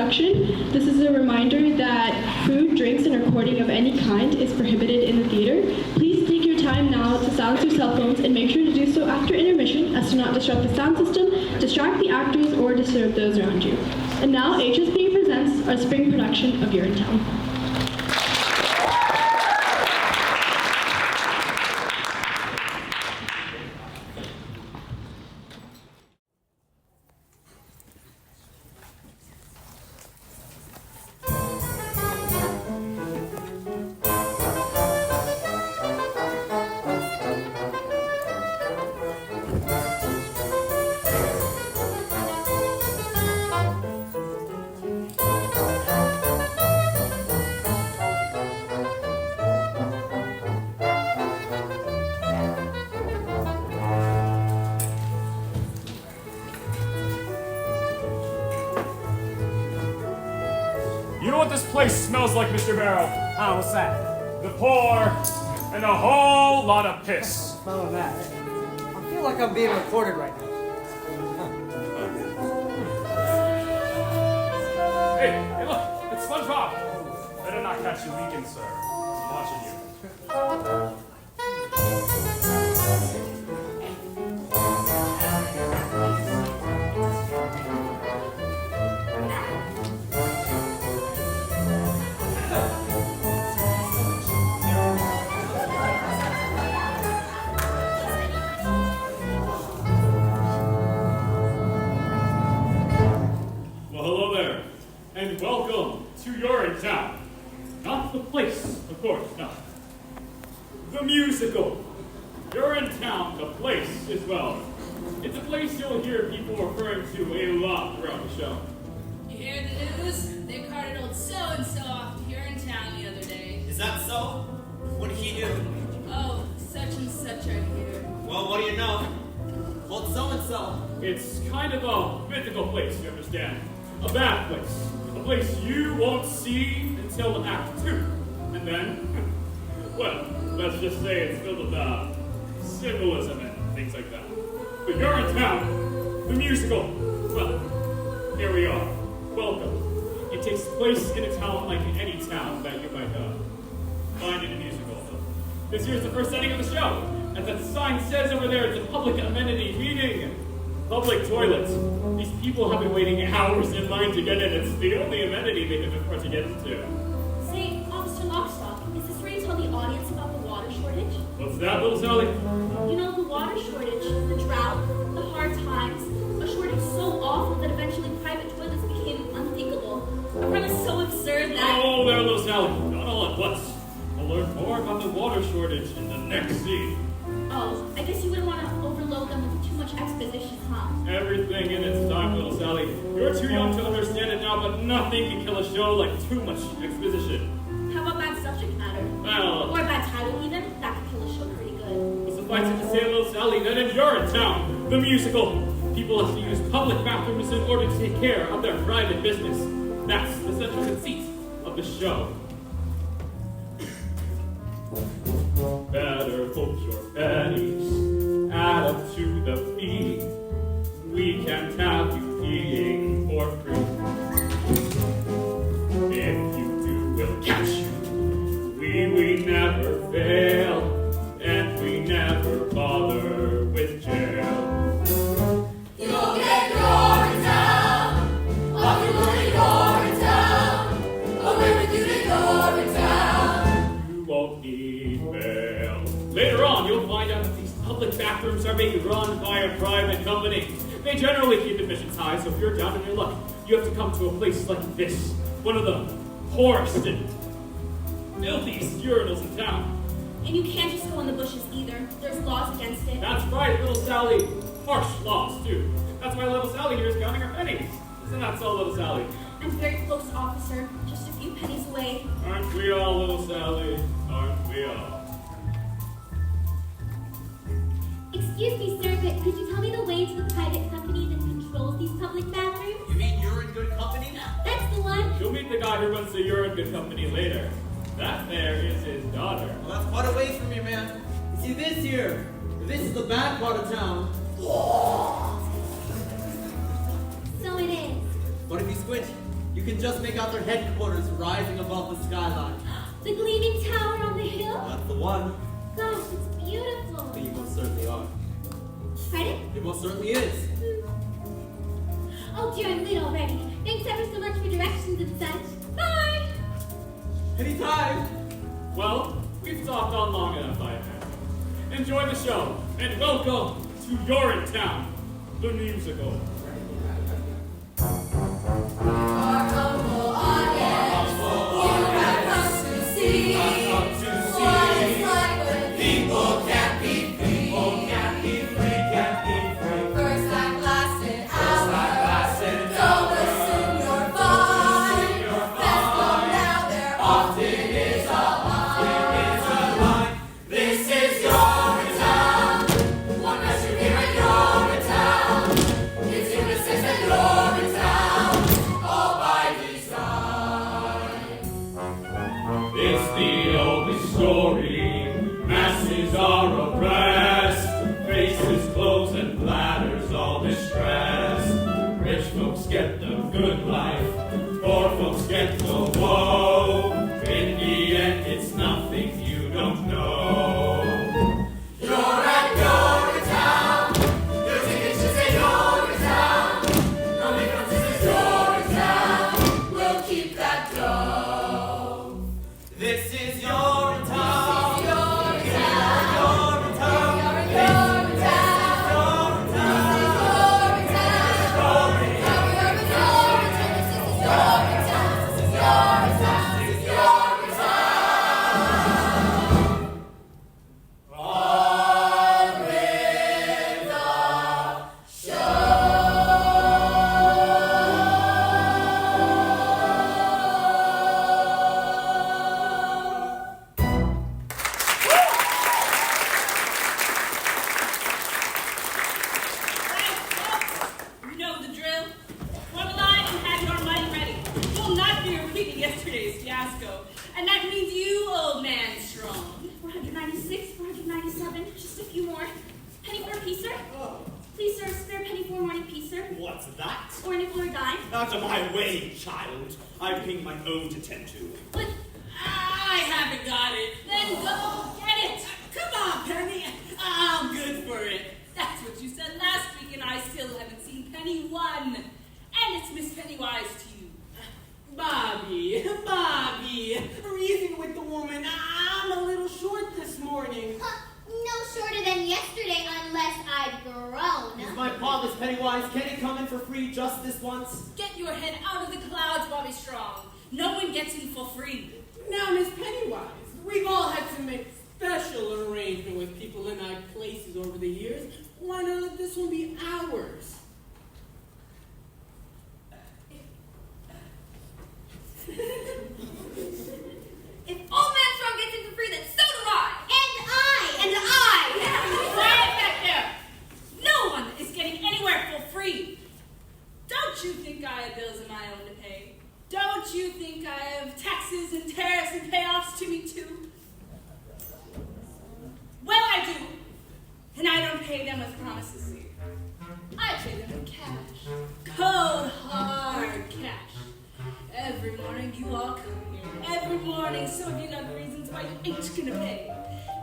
production. This is a reminder that food, drinks, and recording of any kind is prohibited in the theater. Please take your time now to silence your cell phones and make sure to do so after intermission as to not disrupt the sound system, distract the actors, or disturb those around you. And now, AHSPA presents our spring production of Urinetown. You know what this place smells like, Mr. Barrow? Ah, what's that? The poor and a whole lot of piss. Smell of that. I feel like I'm being recorded right now. Hey, look, it's SpongeBob. Better not catch you leaking, sir. I'm watching you. And welcome to Urinetown. Not the place, of course, no. The musical. Urinetown, the place, as well. It's a place you'll hear people referring to a lot throughout the show. You hear the news? They carted old so-and-so off to Urinetown the other day. Is that so? What did he do? Oh, such and such right here. Well, what do you know? Old so-and-so. It's kind of a mythical place, you understand. A bad place. A place you won't see until Act 2. And then, well, let's just say it's filled with symbolism and things like that. But Urinetown, the musical, well, here we are. Welcome. It takes place in a town like any town that you might find in a musical. This year's the first setting of the show. As that sign says over there, it's a public amenity meeting. Public toilets. These people have been waiting hours in line to get in. It's the only amenity they can afford to get into. Say, Officer Lockstock, is this where you tell the audience about the water shortage? What's that, little Sally? You know, the water shortage, the drought, the hard times, a shortage so awful that eventually private toilets became unthinkable. A premise so absurd that... Oh, there, little Sally. Not all at once. We'll learn more about the water shortage in the next scene. Oh, I guess you wouldn't want to overload them with too much exposition, huh? Everything in its time, little Sally. You're too young to understand it now, but nothing can kill a show like too much exposition. How about bad subject matter? Well... Or a bad title even? That could kill a show pretty good. Well, suffice it to say, little Sally, that in Urinetown, the musical, people have to use public bathrooms in order to take care of their private business. That's the central conceit of the show. Better hold your pennies, add up to the fee. We can't have you peeing for free. If you do, we'll catch you. We never fail, and we never bother with jail. You'll get Urinetown, off your money Urinetown, away with you to Urinetown. You won't need bail. Later on, you'll find out that these public bathrooms are being run by a private company. They generally keep admissions high, so if you're down in your luck, you have to come to a place like this. One of the poorest and filthiest urinals in town. And you can't just go in the bushes either. There's laws against it. That's right, little Sally. Harsh laws, too. That's why little Sally here is counting her pennies. Isn't that so, little Sally? I'm very close, officer. Just a few pennies away. Aren't we all, little Sally? Aren't we all? Excuse me, sir, but could you tell me the way to the private company that controls these public bathrooms? You mean you're in good company? That's the one. You'll meet the guy who runs the Urine Good Company later. That there is his daughter. Well, that's quite a ways from you, man. You see this here? This is the bad part of town. So it is. But if you squint, You can just make out their headquarters rising above the skyline. The gleaming tower on the hill? That's the one. Gosh, it's beautiful. You most certainly are. Pardon? It most certainly is. Oh dear, I'm late already. Thanks ever so much for directions and such. Bye! Anytime. Well, we've talked on long enough, I think. Enjoy the show, and welcome to Urinetown, the musical. Our humble audience, you have come to see what it's like when people can't be free. First act lasted hours. Don't listen, you're fine. Best go now, there often is a line. This is Urinetown. One measure here at Urinetown. It's unisex at Urinetown, all by design. It's the oldest story. Masses are oppressed. Faces closed and bladders all distressed. Rich folks get the good life. Poor folks get the woe. In the end, it's nothing you don't know. You're at Urinetown. Your ticket should say Urinetown. No difference, this is Urinetown. We'll keep that dough. This is Urinetown. You know the drill. Form a line and have your money ready. You'll not be repeating yesterday's fiasco. And that means you, old man strong. 496, 497, just a few more. Penny for a piece, sir? Please, sir, spare penny for a morning piece, sir. What's that? Or a nickel or dime. Out of my way, child. I've pinged my own to tend to. But I haven't got it. Then go get it. Come on, Penny. I'm good for it. That's what you said last week, and I still haven't seen Penny 1. And it's Miss Pennywise to you. Bobby, reason with the woman. I'm a little short this morning. No shorter than yesterday unless I'd grown. Is my paw, Miss Pennywise? Can it come in for free just this once? Get your head out of the clouds, Bobby Strong. No one gets in for free. Now, Miss Pennywise, we've all had to make special arrangement with people in our places over the years. Why not let this one be ours? if old man Strong gets in for free, then so do I. And I! And I. Quiet back there. No one is getting anywhere for free. Don't you think I have bills of my own to pay? Don't you think I have taxes and tariffs and payoffs to me too? Well, I do. And I don't pay them with promises. I pay them in cash. Cold, hard cash. Every morning you all come here. Every morning some of you know the reasons why you ain't gonna pay.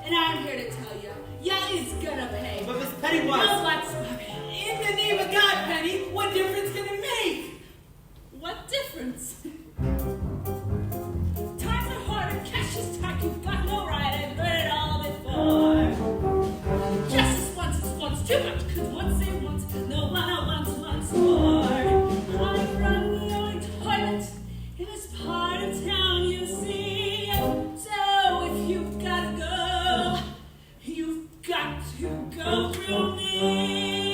And I'm here to tell you, ya is gonna pay. But Miss Pennywise... No, what's Bobby? In the name of God, Penny, what difference can it make? What difference? Times are hard and cash is tight. You've got no right. I've heard it all before. Justice once too much. 'Cause once say once, no one wants more. I run the only toilet in this part of town, you see. So if you've got to go, you've got to go through me.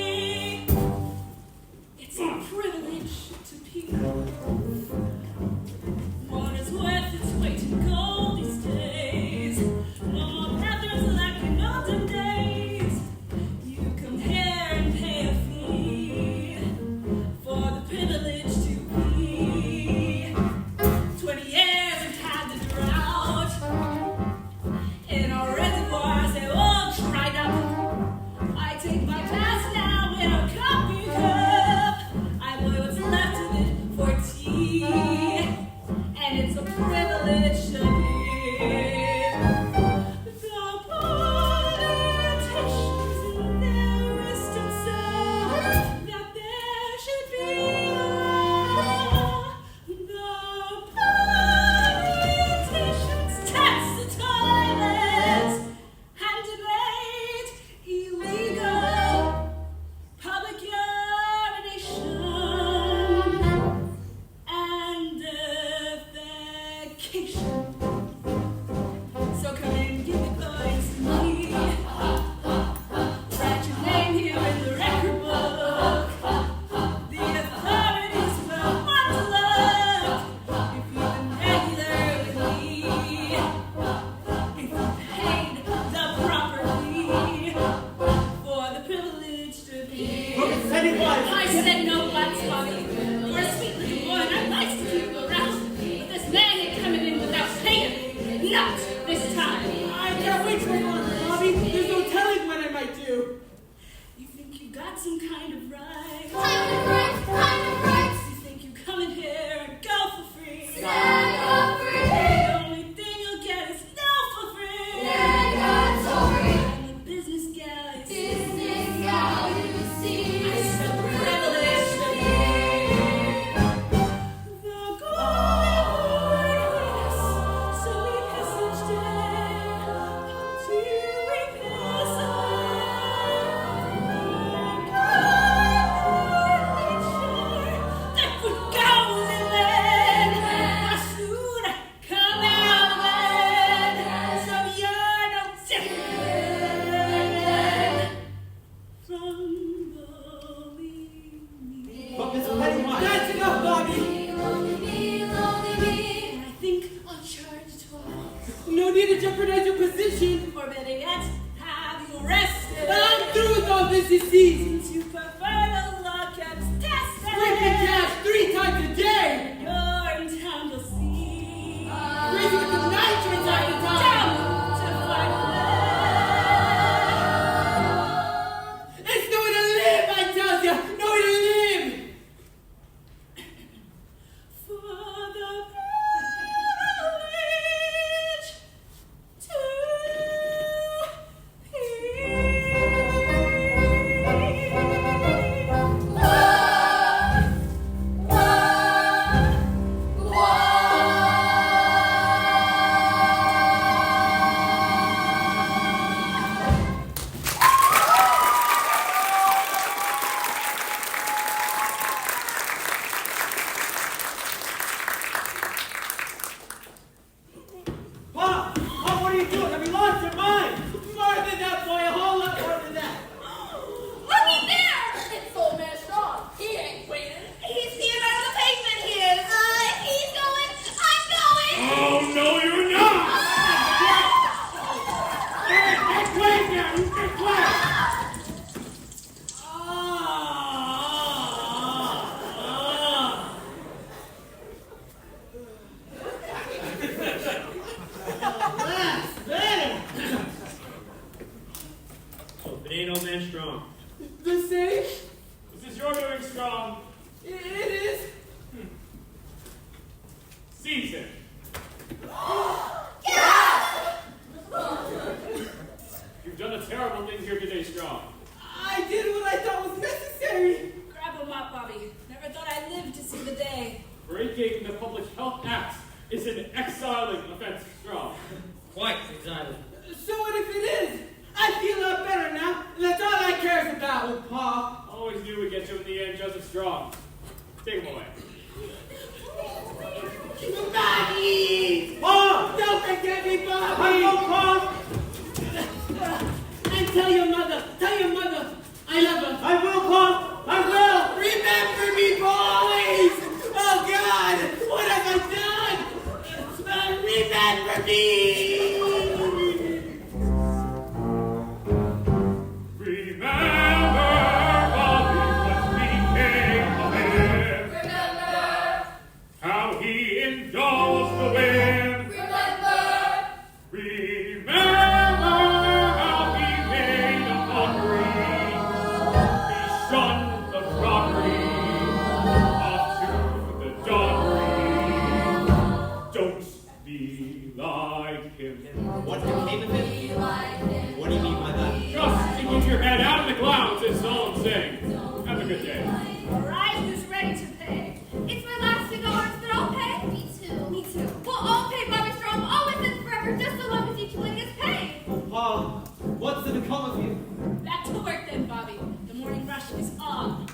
Strong? It is. Season. You've done a terrible thing here today, Strong. I did what I thought was necessary. Grab him up, Bobby. Never thought I'd live to see the day. Breaking the Public Health Act is an exiling offense, Strong. Quite excited. So what if it is? I feel a lot better now, and that's all I cares about, old Pa. Always knew we'd get you in the end, Joseph Strong. Take him away. Bobby! Pa! Don't forget me, Bobby! I know, Pa! And tell your mother, I love her. I will, Pa! I will! Remember me, boys! Oh God, what have I done? Remember me! What became of him? What do you mean by that? Just to keep your head out of the clouds is all I'm saying. Have a good day. All right, who's ready to pay? It's my last $2, but I'll pay. Me too. Me too. Well, I'll pay Bobby Strong always and forever, just so long as each one gets paid. Pa, what's to become of you? Back to work then, Bobby. The morning rush is on.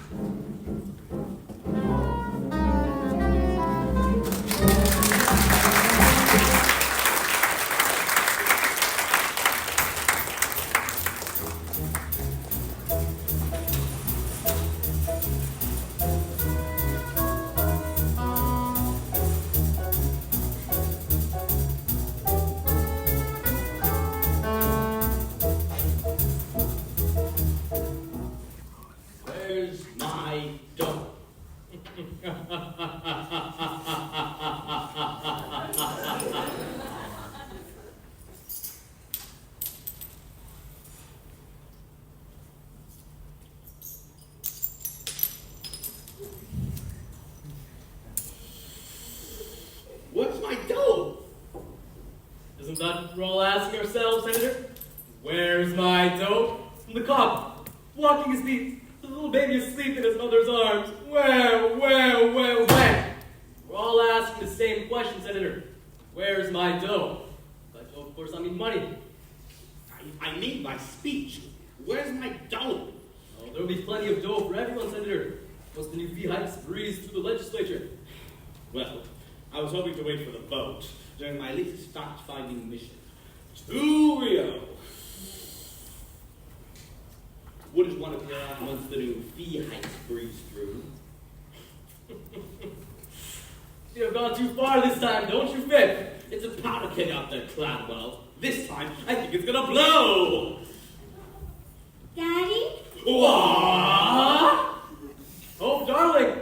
Where's my dough? What's my dough? Isn't that what we're all asking ourselves, Senator? Where's my dough? From the cop, walking his beat, the little baby asleep in his mother's arms. Where? We're all asking the same question, Senator. Where's my dough? By dough, of course, I mean money. I made my speech. Where's my dough? Oh, there'll be plenty of dough for everyone, Senator. Once the new fee hikes breeze through the legislature. Well, I was hoping to wait for the boat during my latest fact-finding mission to Rio. Wouldn't want to be around once the new fee hikes breeze through. You have gone too far this time, don't you, Finn? It's a powder keg out there, Cladwell. This time, I think it's gonna blow! Daddy? What? Oh, darling!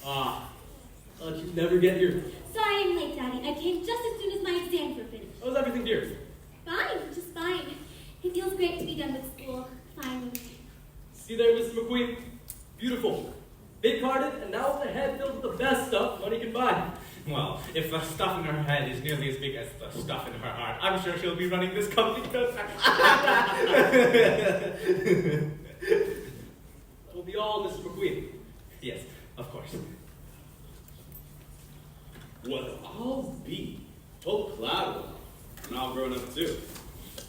Thought you'd never get here. Sorry I'm late, Daddy. I came just as soon as my exams were finished. How's everything, dear? Fine, just fine. It feels great to be done with school. Finally. See there, Mr. McQueen? Beautiful. Big-hearted, and now with a head filled with the best stuff money can buy. Well, if the stuff in her head is nearly as big as the stuff in her heart, I'm sure she'll be running this company just... That'll be all, Mr. McQueen. Yes, of course. Well, I'll be told Cladwell. And I'll grown up too.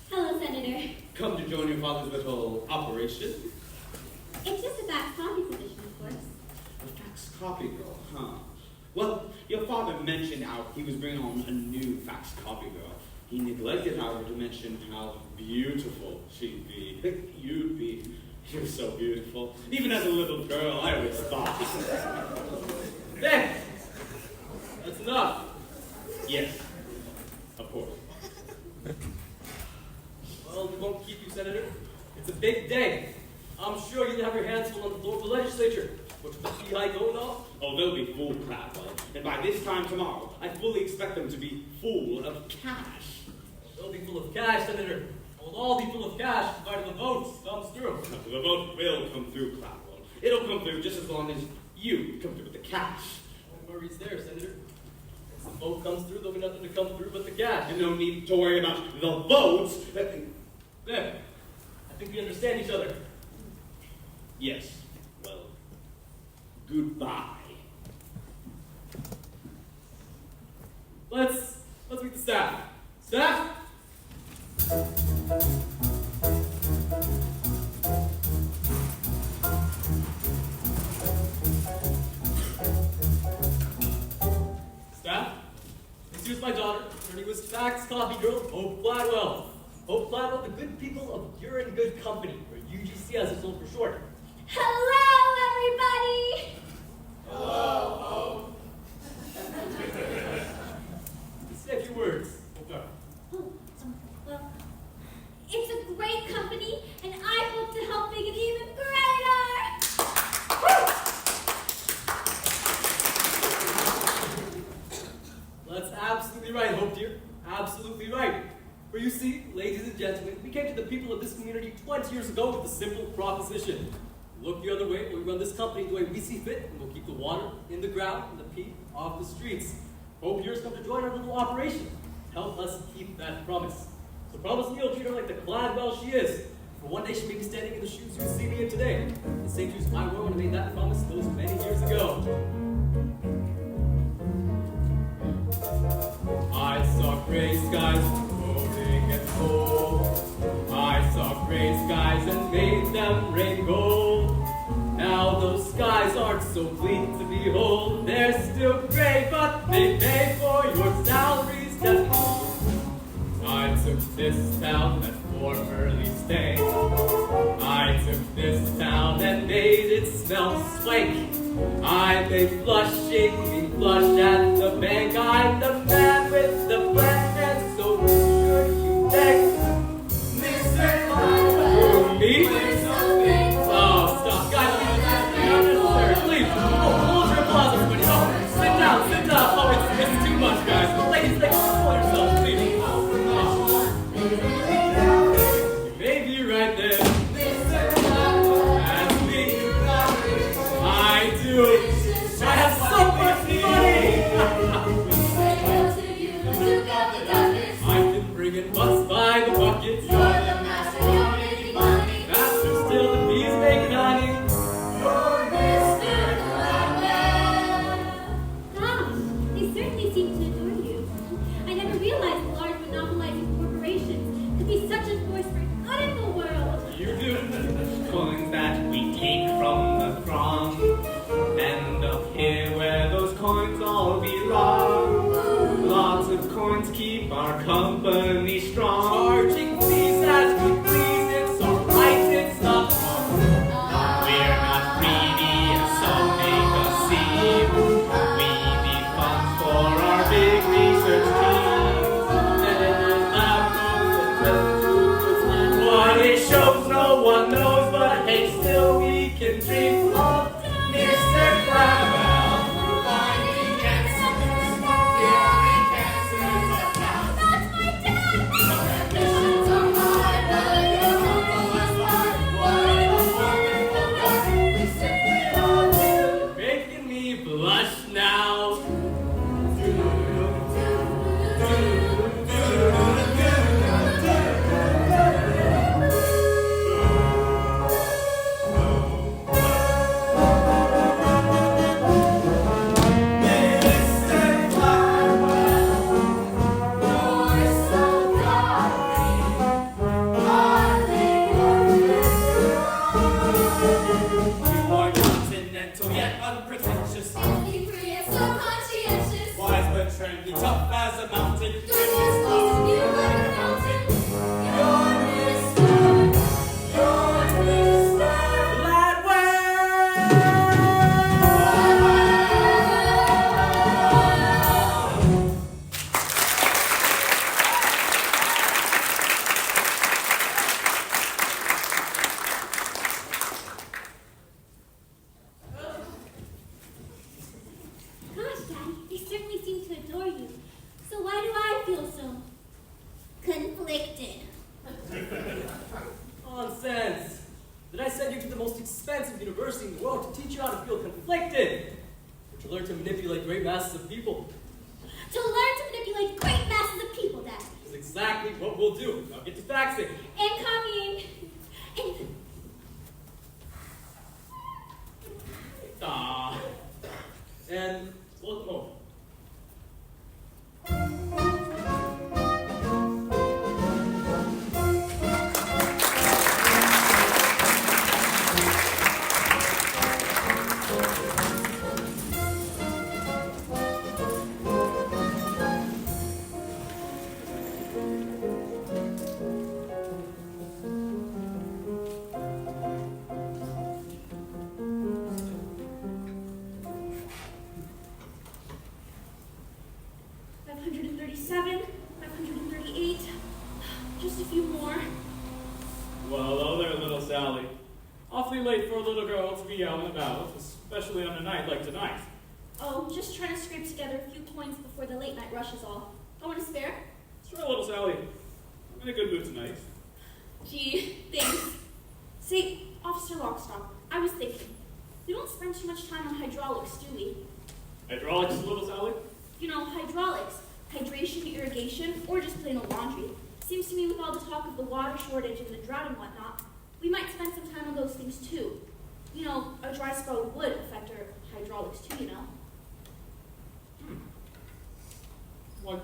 Hello, Senator. Come to join your father's little operation. It's just a fax copy position, of course. A fax copy girl, huh? Well, your father mentioned how he was bringing on a new fax copy girl. He neglected, however, to mention how beautiful she'd be. You'd be. You're so beautiful. Even as a little girl, I always thought. There! That's enough. Yes, of course. Well, we won't keep you, Senator. It's a big day. I'm sure you'll have your hands full on the floor of the legislature. What's the fee hike going off? Oh, they'll be full, Cladwell. And by this time tomorrow, I fully expect them to be full of cash. They'll be full of cash, Senator. We'll all be full of cash provided the vote comes through. The vote will come through, Cladwell. It'll come through just as long as you come through with the cash. No worries there, Senator. Once the vote comes through, there'll be nothing to come through but the cash. And no need to worry about the votes. There. I think we understand each other. Yes. Well, goodbye. Let's meet the staff. Staff? Staff, this here's my daughter. Her name was Fax Coffee Girl, Hope Gladwell. Hope Gladwell, the good people of Urine Good Company, or UGC as it's known for short. Hello, everybody! Hello, Hope. Say a few words. Okay. Well, it's a great company, and I hope to help make it even greater! That's absolutely right, Hope dear. Absolutely right. For you see, ladies and gentlemen, we came to the people of this community 20 years ago with a simple proposition. Look the other way, we run this company the way we see fit, and we'll keep the water in the ground and the pee off the streets. Hope here's come to join our little operation. Help us keep that promise. So promise me you'll treat her like the Gladwell she is. For one day she may be standing in the shoes you see me in today. The same shoes I wore when I made that promise those many years ago. I saw gray skies floating at full. I saw gray skies and made them rain gold. Now those skies aren't so bleak to behold. They're still gray, but they pay for your salaries definitely. I took this town that formerly stank. I took this town and made it smell swank. I made flushing me flush at the bank. I'm the man with the plan, and so sure you beg. Mr. Gladwell, me? Oh, stop. Guys, unnecessary. Please, hold your applause, everybody. Oh, sit down. Oh, it's too much, guys. Ladies, control yourselves, please. You may be right there. That's me. I do. I have so much money. I've been bringing butts by the bucket. You're the master, you're making money. Master still, the bees making honey. You're Mr. Gladwell. Gosh, they certainly seem to adore you. I never realized the large monopolizing corporations could be such a force for good in the world. You do. Coins that we take from the throng, end up here where those coins all belong. Lots of coins keep our company strong. Charging fees as we please, it's alright, it's not wrong. We're not greedy, so make us see. We need funds for our big research team. What it shows no one knows, but hey, still we can dream of Mr. Gladwell. Making me blush now. You are continental yet unpretentious. Only free and so conscientious. Wise but trendy, tough as a mountain. Goodness close, you like a fountain. You're Mr. Gosh, Daddy, they certainly seem to adore you. So why do I feel so LinkedIn. Or to learn to manipulate great masses of people. To learn to manipulate great masses of people, Dad. That's exactly what we'll do. Now get to faxing. And copying. And And welcome home. Just a few more. Well, hello there, little Sally. Awfully late for a little girl to be out and about, especially on a night like tonight. Oh, just trying to scrape together a few coins before the late night rush is all. I want to spare? Sure, little Sally. I'm in a good mood tonight. Gee, thanks. Say, Officer Lockstock, I was thinking, we don't spend too much time on hydraulics, do we? Hydraulics, little Sally? You know, hydraulics, hydration, irrigation, or just plain old laundry. Seems to me with all the talk of the water shortage and the drought and whatnot, we might spend some time on those things too. You know, a dry spell would affect our hydraulics too, you know. Well,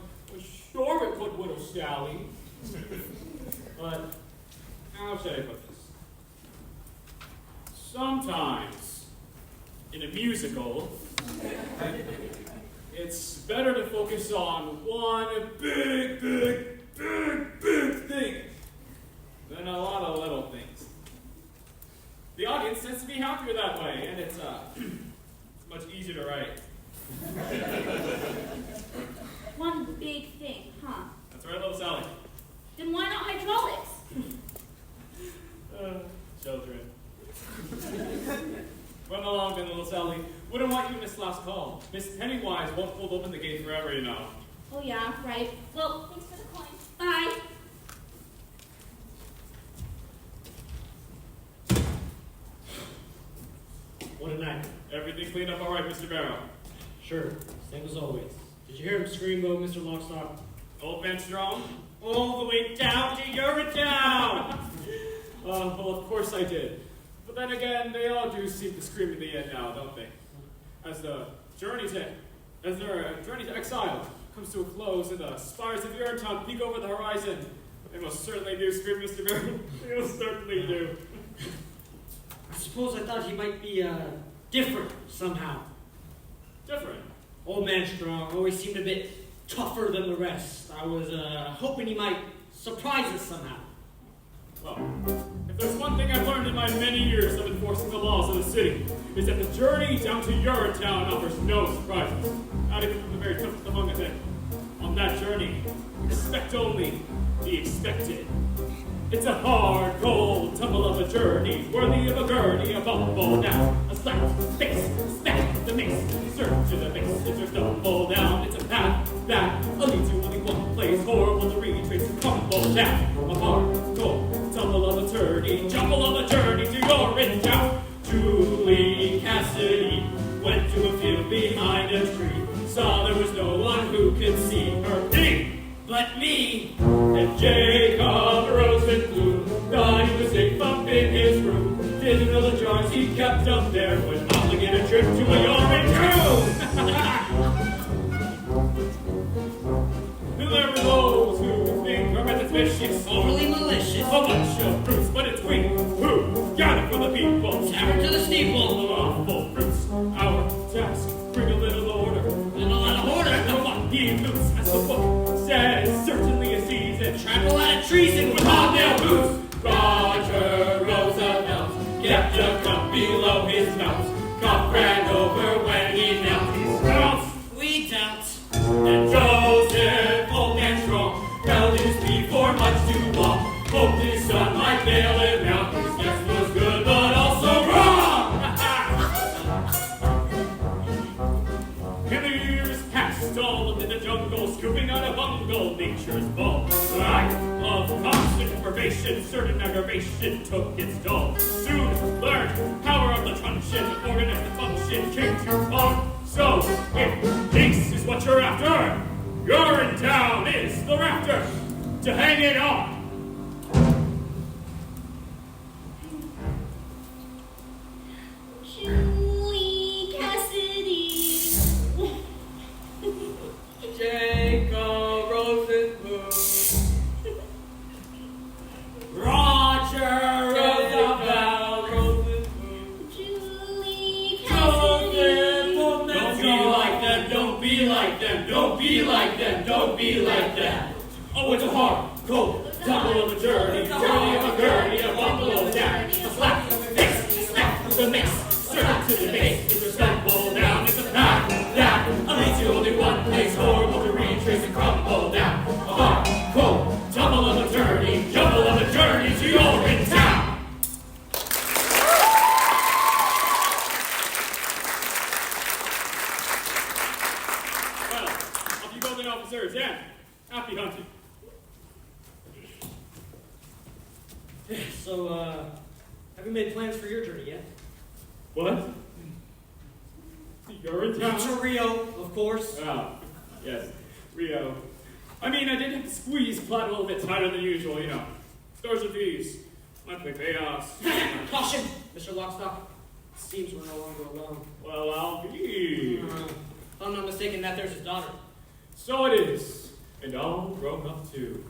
sure it would, little Sally. But how should I put this? Sometimes, in a musical, it's better to focus on one big thing than a lot of little things. The audience tends to be happier that way, and it's much easier to write. One big thing, huh? That's right, little Sally. Then why not hydraulics? Children. Run along then, little Sally. Wouldn't want you to miss last call. Miss Pennywise won't hold open the gate forever, you know. Oh yeah, right. Well, thanks for the coin. Bye. What a night. Everything cleaned up all right, Mr. Barrow. Sure, same as always. Did you hear him scream though, Mr. Lockstock? Old man Strong? All the way down to Urinetown! Well, of course I did. But then again, they all do seem to scream in the end now, don't they? As their journey to exile comes to a close and the spires of Urintown peek over the horizon, they most certainly do scream, Mr. Barrow. They most certainly do. I suppose I thought he might be, different somehow. Different? Old man Strong always seemed a bit tougher than the rest. I was, hoping he might surprise us somehow. Well, if there's one thing I've learned in my many years of enforcing the laws of the city, is that the journey down to Urinetown offers no surprises, not even from the very toughest among us. On that journey, expect only the expected. It's a hard, cold tumble of a journey, worthy of a gurney, a bumble down, a slap, face, smack, the mix, surge to the base, it's a stumble down, it's a path that leads to only one place, horrible to retrace and crumble down, a hard, cold tumble of a journey, jumble of a journey to Urintown. Julie Cassidy went to a field behind a tree, saw there was no one who could see her but me, and Jacob Rosenblum thought he was safe up in his room. Didn't know the jars he kept up there would obligate a trip to a Urintown. There are those who think our method's vicious, Overly malicious. a bunch of fruits, but it's we who gather for the people. Tavern to the steeple. Awful fruits, our task, bring a little order. And a lot of order. And what he looks as the book says, certainly a season. Trample out of treason With hobnail boots, Roger Roosevelt kept a cup below his mouth. Cup ran over when he knelt his mouth. We doubt. And Joseph, old and strong, held his plea for much too long. Hoped his son might bail him out. His guess was good, but also wrong. And the years passed, stall amid the jungle, scooping out a bungle, nature's ball. Life of constant privation, certain aggravation took its toll. Soon learned power of the truncheon, organized the function, came to fall. So, if peace is what you're after, Urinetown is the rafter to hang it on. Julie Cassidy. Jacob Rosenberg. Roger Roosevelt Rosenberg. Julie Cassidy. Don't be like them, don't be like them, don't be like them, don't be like them. Oh, it's a hard, cold, double of a journey of a gurney, a buffalo down, a slap, fix, snap, the mix, serve to the base, it's a stumble down, it's a path that leads you only one place, horrible to retrace and crumble down. A hard, cold, double of a journey to Urinetown. Well, off you go then, officers, and happy hunting. So, have you made plans for your journey yet? What? Urinetown? To Rio, of course. Ah, yes, Rio. I mean, I did have to squeeze Platt a little bit tighter than usual, you know. Stores of these. Monthly payoffs. Caution, Mr. Lockstock. Seems we're no longer alone. Well, I'll be. If I'm not mistaken, that there's his daughter. So it is. And all grown up, too.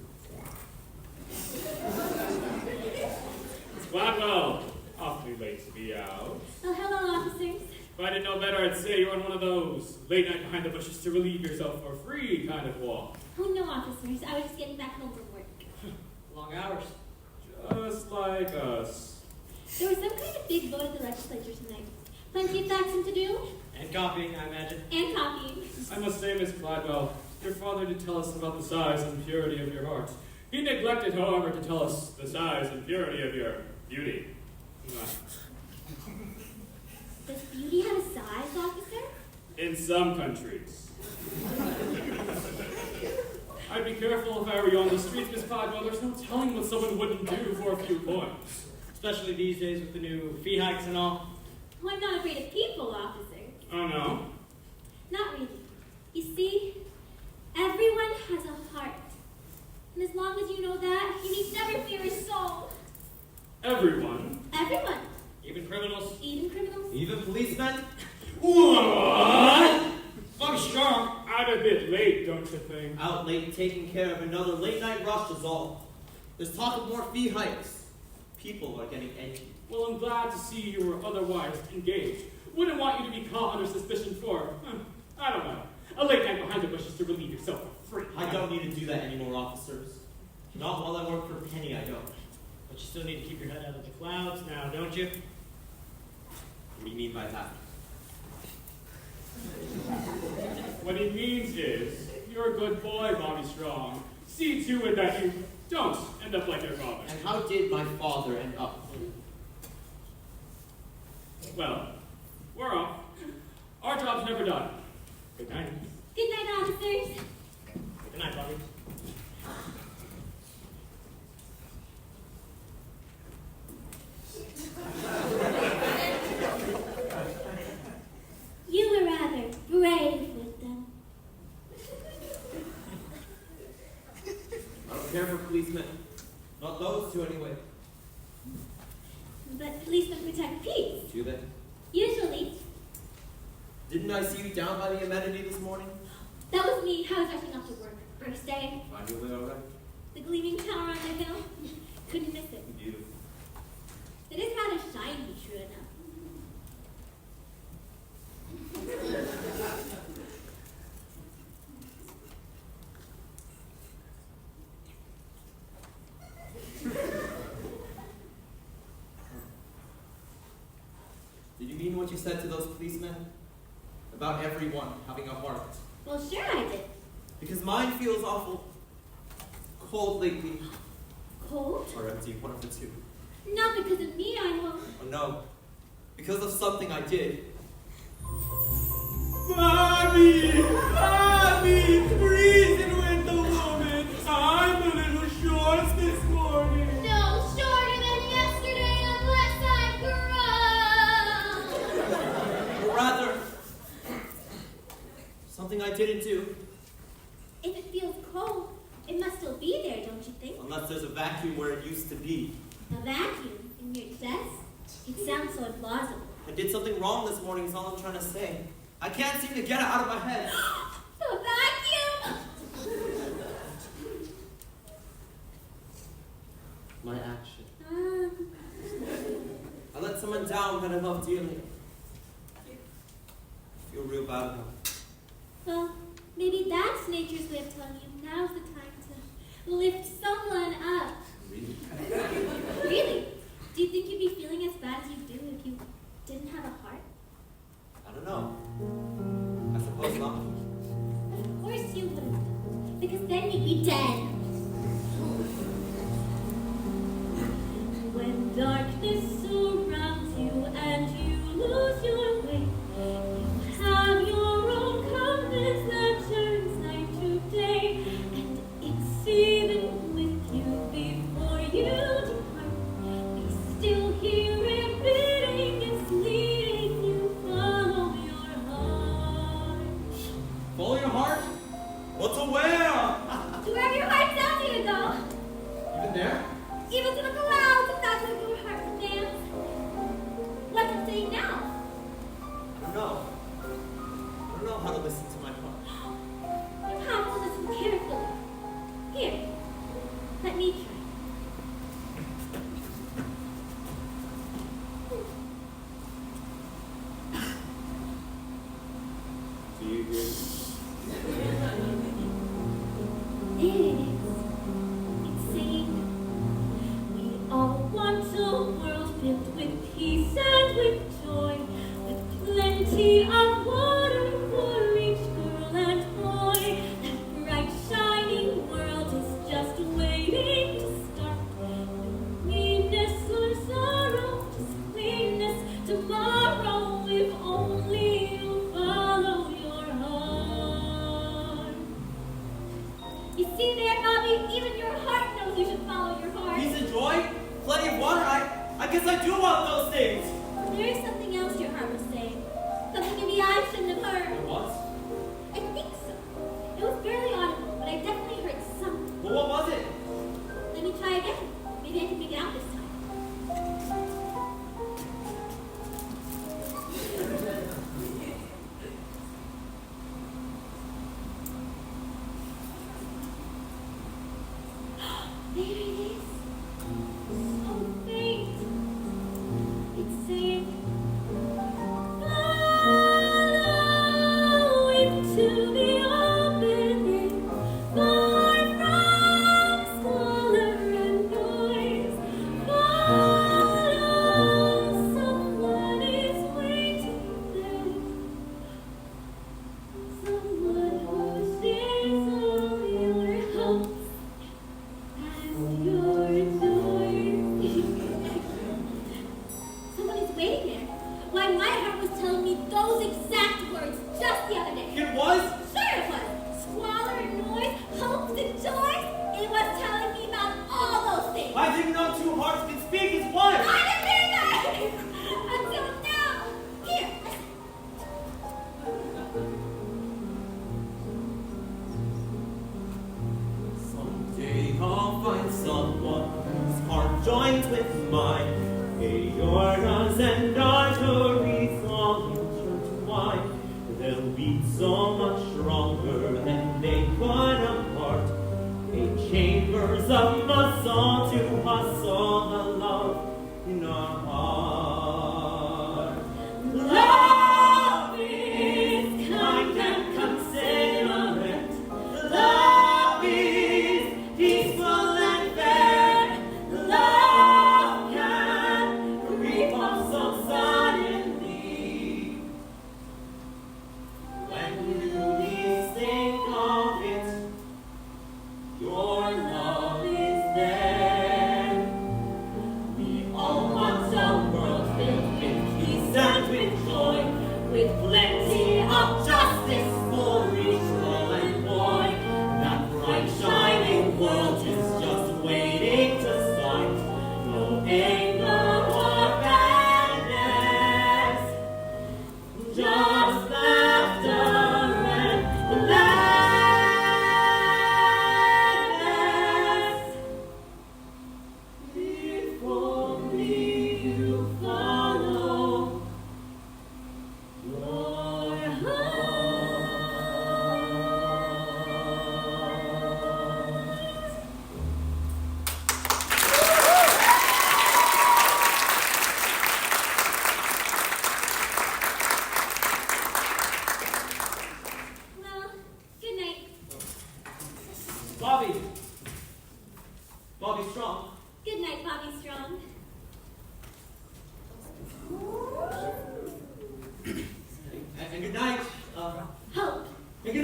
Gladwell, awfully late to be out. Oh, hello, officers. If I didn't know better, I'd say you're on one of those late night behind the bushes to relieve yourself for free kind of walk. Oh, no, officers. I was just getting back home from work. Long hours. Just like us. There was some kind of big vote at the legislature tonight. Plenty of faxing to do. And copying, I imagine. And copying. I must say, Miss Gladwell, your father did tell us about the size and purity of your heart. He neglected, however, to tell us the size and purity of your beauty. Does beauty have a size, officer? In some countries. I'd be careful if I were you on the streets, Miss Gladwell. There's no telling what someone wouldn't do for a few coins. Especially these days with the new fee hikes and all. Oh, I'm not afraid of people, officer. Oh, no? Not really. You see, everyone has a heart. And as long as you know that, you need never fear a soul. Everyone? Everyone. Even criminals. Even criminals. Even policemen? What? Fuck strong. Out a bit late, don't you think? Out late taking care of another late night rush is all. There's talk of more fee hikes. People are getting edgy. Well, I'm glad to see you were otherwise engaged. Wouldn't want you to be caught under suspicion for, I don't know, a late night behind the bushes to relieve yourself for free. I don't need to do that anymore, officers. Not while I work for a penny, I don't. But you still need to keep your head out of the clouds now, don't you? What do you mean by that? What he means is, you're a good boy, Bobby Strong. See to it that you don't end up like your father. And how did my father end up? Well, we're off. Our job's never done. Good night. Good night, officers. Good night, Bobby. You were rather brave with them. I don't care for policemen. Not those two, anyway. But policemen protect peace. Do they? Usually. Didn't I see you down by the Benedetti this morning? That was me. I was rushing off to work. First day. Find your way all right? The gleaming tower on the hill. Couldn't miss it. Beautiful. It is rather shiny, true enough. Did you mean what you said to those policemen? About everyone having a heart? Well, sure I did. Because mine feels awful cold lately. Cold? Or empty, one of the two. Not because of me, I hope. Oh no. Because of something I did. Bobby! Bobby! something I didn't do. If it feels cold, it must still be there, don't you think? Unless there's a vacuum where it used to be. A vacuum in your chest? It sounds so implausible. I did something wrong this morning is all I'm trying to say. I can't seem to get it out of my head. The vacuum! My action. I let someone down that I love dearly. I feel real bad about it. Well, maybe that's nature's way of telling you now's the time to lift someone up. Really? Really? Do you think you'd be feeling as bad as you do if you didn't have a heart? I don't know. I suppose not. Of course you wouldn't, because then you'd be dead. When darkness surrounds you and you lose your way, you have your own compass that turns night to day, and it's even with you before you depart. You still hear it bidding, it's leading you, follow your heart. Follow your heart? What's a where? To wherever your heart tells you to go. Even there? Even to the clouds, if that's where your heart will dance. What's it saying now? I don't know. I don't know how to listen to my heart. You have to listen carefully. Here, let me try. Do you hear? There it is. It's saying, we all want a world filled with peace and with joy, with plenty of water for each girl and boy. That bright shining world is just waiting to start. No meanness or sorrow, just cleanness tomorrow, if only you follow your heart. You see there, Bobby, even your heart knows you should follow your heart. Peace and joy? Plenty of water? I guess I do want those things. There is something else your heart was saying. Something maybe I shouldn't have heard. What? I think so. It was barely audible, but I definitely heard something. Well, what was it? Let me try again. Maybe I can make it out this time. There it is. So faint. It's saying, follow into the open air, far from squalor and noise. Follow, someone is waiting there. Someone who shares all your hopes and your joys. Someone is waiting there. Why, my heart was telling me those exact words just the other day. It was? Sure it was. Squalor and noise, hopes and joys. It was telling me about all those things. I didn't know two hearts could speak as one. I didn't either! Until now. Here, listen. Someday I'll find someone whose heart joins with mine. Aortas and arteries all intertwined. They'll beat so much stronger than they could apart. A chambers of muscle to hustle the love in our heart. Love is kind and considerate. Love is peaceful and fair. Love can creep up so suddenly. When you least think of it, your love is there.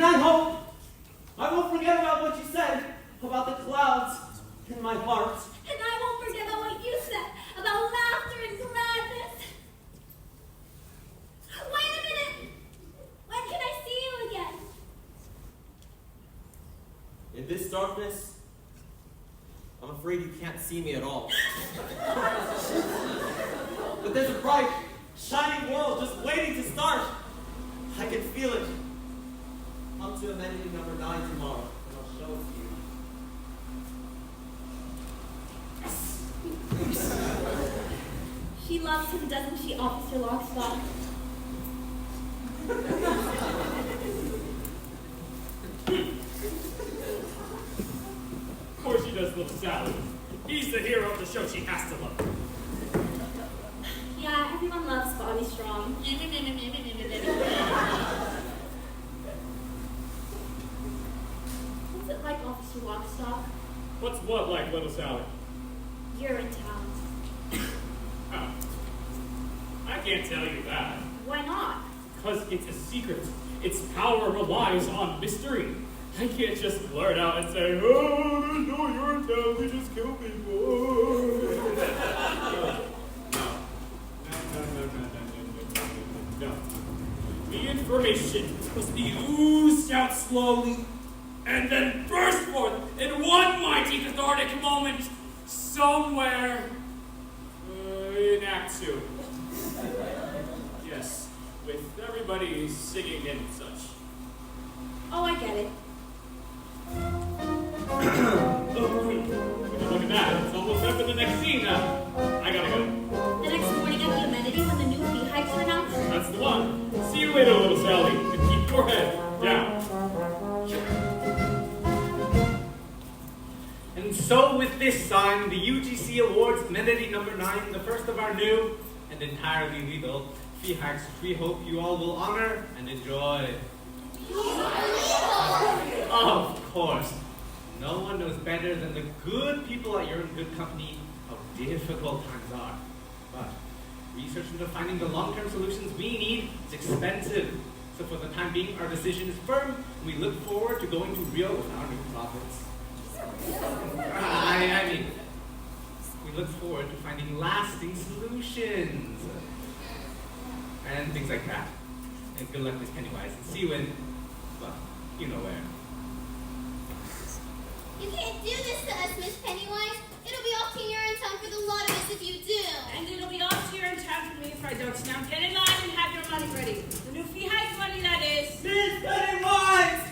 I hope I won't forget about what you said about the clouds in my heart. And I won't forget about what you said about laughter and gladness. Wait a minute! When can I see you again? In this darkness, I'm afraid you can't see me at all. But there's a bright, shining world just waiting to start. I can feel it. Come to amenity number 9 tomorrow, and I'll show it to you. She loves him, doesn't she, Officer Lockstock? Of course she does, little Sally. He's the hero of the show. She has to love him. Yeah, everyone loves Bobby Strong. What's it like, Officer Lockstock? What's what like, little Sally? Urinetown. Oh. I can't tell you that. Why not? Because it's a secret. Its power relies on mystery. I can't just blurt out and say, oh, there's no Urinetown, we just kill people. No. The information must be oozed out slowly and then burst forth in one mighty cathartic moment somewhere in Act 2. Yes, with everybody singing and such. Oh, I get it. Look at that. It's almost up in the next scene now. I gotta go. The next morning at the amenity when the new fee hikes are announced? That's the one. See you later, little Sally. And keep your head down. And so with this sign, the UGC awards Benedetti number 9, the first of our new and entirely legal fee hikes, which we hope you all will honor and enjoy. Of course. No one knows better than the good people at You're in Good Company how difficult times are. But research into finding the long-term solutions we need is expensive. So for the time being, our decision is firm, and we look forward to going to Rio with our new profits. I mean, we look forward to finding lasting solutions. And things like that. And good luck, Miss Pennywise. And see you in, well, you know where. You can't do this to us, Miss Pennywise. It'll be off to Urinetown for the lot of us if you do. And it'll be off to Urintown for me if I don't. So now get in line and have your money ready. The new fee hike money, that is. Miss Pennywise!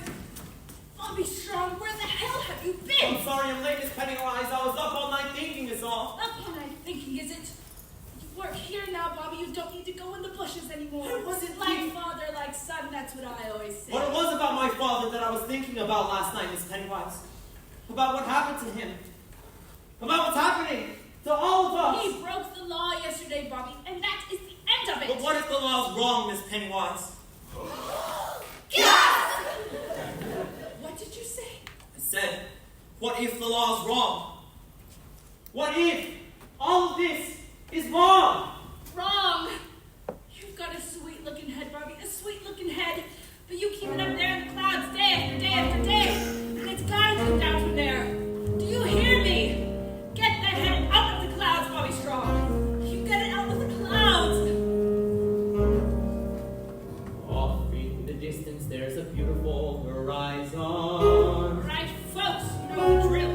Bobby Strong, where the hell have you been? I'm sorry I'm late, Miss Pennywise. I was up all night thinking is all. Up all night thinking, is it? We're here now, Bobby. You don't need to go in the bushes anymore. It wasn't like me. father, like son. That's what I always say. What it was about my father that I was thinking about last night, Miss Pennywise. About what happened to him. About what's happening to all of us. He broke the law yesterday, Bobby, and that is the end of it. But what if the law's wrong, Miss Pennywise? What did you say? I said, what if the law's wrong? What if all of this is wrong? Wrong. You've got a sweet-looking head, Bobby, a sweet-looking head. But you keep it up there in the clouds day after day after day. And it's gotta come down from there. Do you hear me? Get that head out of the clouds, Bobby Strong. You get it out of the clouds. Off in the distance there's a beautiful horizon. Right, folks, you know the drill.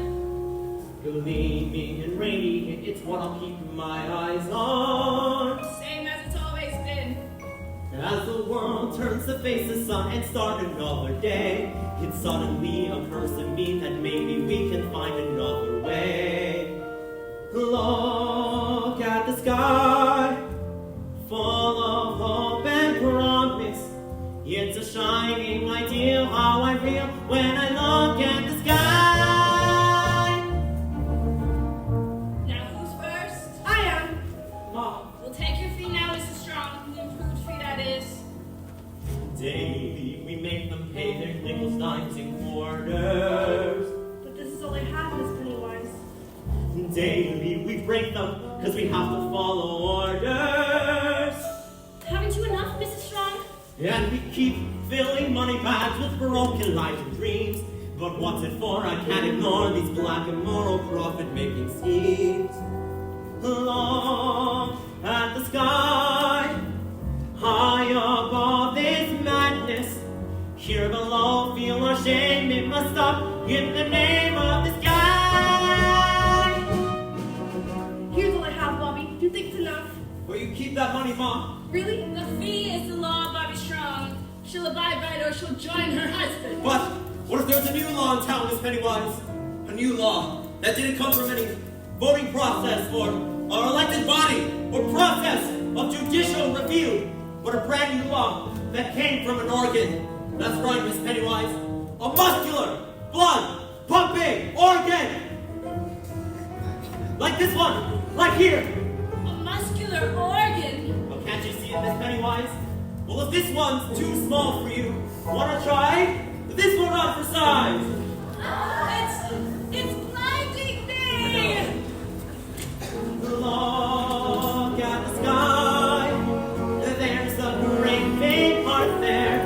Gleaming and rainy, it's what I'll keep my eyes on. Same as it's always been. As the world turns to face the sun and start another day, it suddenly occurs to me that maybe we can find another way. Look at the sky, full of hope and promise. It's a shining ideal how I feel when I look at the sky. Now who's first? I am. Mom. We'll take your fee now, Mrs. Strong. The improved fee, that is. Daily we make them pay their nickels, dimes, and quarters. But this is only half, Miss Pennywise. Daily we break them because we have to follow orders. Haven't you enough, Mrs. Strong? And we keep filling money bags with broken lives and dreams. But what's it for? I can't ignore these black immoral profit-making schemes. Look at the sky, high above this madness. Here below, feel our shame, it must stop in the name of the sky. Here's all I have, Bobby. Do you think it's enough? Where you keep that money, Mom? Really? The fee is the law, Bobby Strong. She'll abide by it or she'll join her husband. But what if there's a new law in town, Miss Pennywise? A new law that didn't come from any voting process or elected body or process of judicial review, but a brand new law that came from an organ. That's right, Miss Pennywise. A muscular, blood-pumping organ! Like this one, like here. A muscular organ? Well, can't you see it, Miss Pennywise? Well, if this one's too small for you, wanna try this one on for size? It's blinding me! Look at the sky. There's a great big heart there.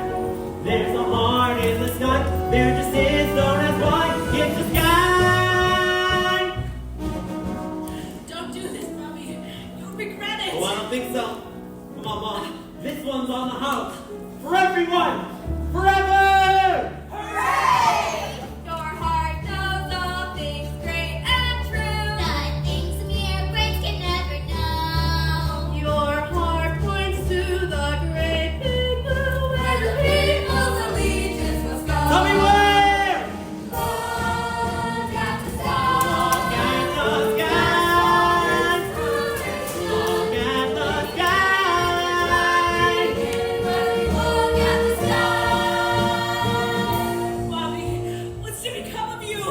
There's a heart in the sky. There just is no that's why it's the sky. Don't do this, Bobby. You'll regret it. Oh, I don't think so. Come on, Mom. This one's on the house. For everyone! Forever! Hooray! Your heart knows all things great and true. The things mere brains can never know. Your heart points to the great big blue Where the people's allegiance must go. Tell me where! Look at the sky. Look at the sky. Look at the sky. Look at the sky. Bobby, what's to become of you?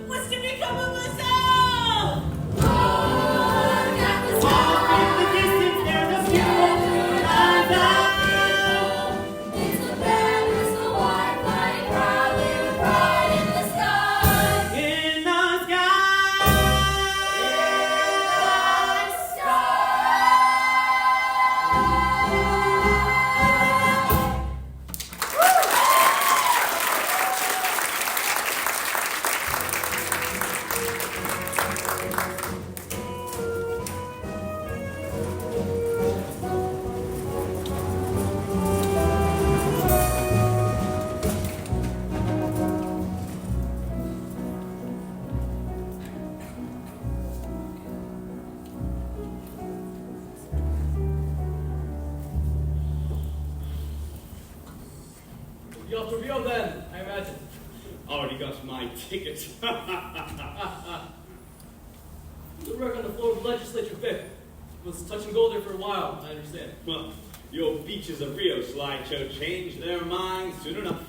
What's to become of us all? Look at the sky. Off in the distance, there's a beautiful sky. It's the banners, the wide flying proudly with pride in the sky. In the sky. You off to Rio then, I imagine. Already got my ticket. Good work on the floor of the legislature, Vic. Was touch and go there for a while, I understand. Well, your Beaches of Rio slideshow changed their minds soon enough.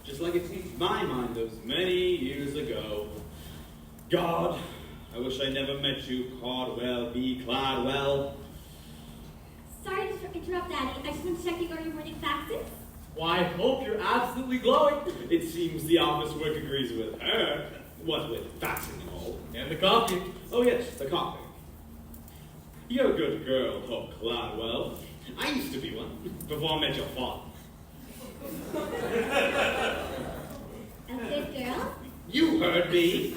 Just like it changed my mind those many years ago. God, I wish I never met you, Caldwell B. Cladwell. Sorry to interrupt, Daddy. I just want to check you got your morning faxes. Why, I hope you're absolutely glowing. It seems the office work agrees with her. What with faxing and all. And the coffee. Oh yes, the coffee. You're a good girl, Hope Cladwell. I used to be one, before I met your father. A good girl? You heard me.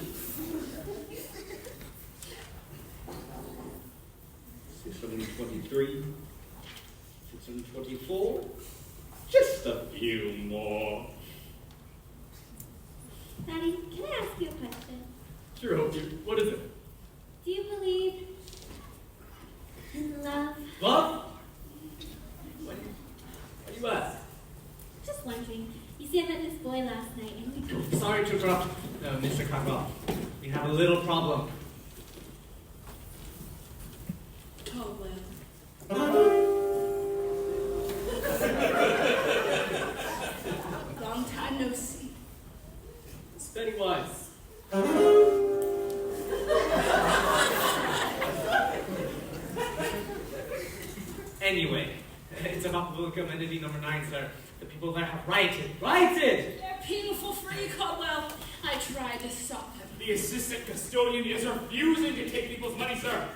623, 624, just a few more. Daddy, can I ask you a question? Sure, hope you. What is it? Do you believe in love? Love? Why do you ask? Just wondering. You see, I met this boy last night and we... Sorry to interrupt, Mr. Caldwell. We have a little problem. Caldwell. Long time no see. It's Pennywise. Anyway, it's about Benedetti number 9, sir. The people there have rioted. Rioted! They're painful for you, Caldwell. I tried to stop them. The assistant custodian is refusing to take people's money, sir.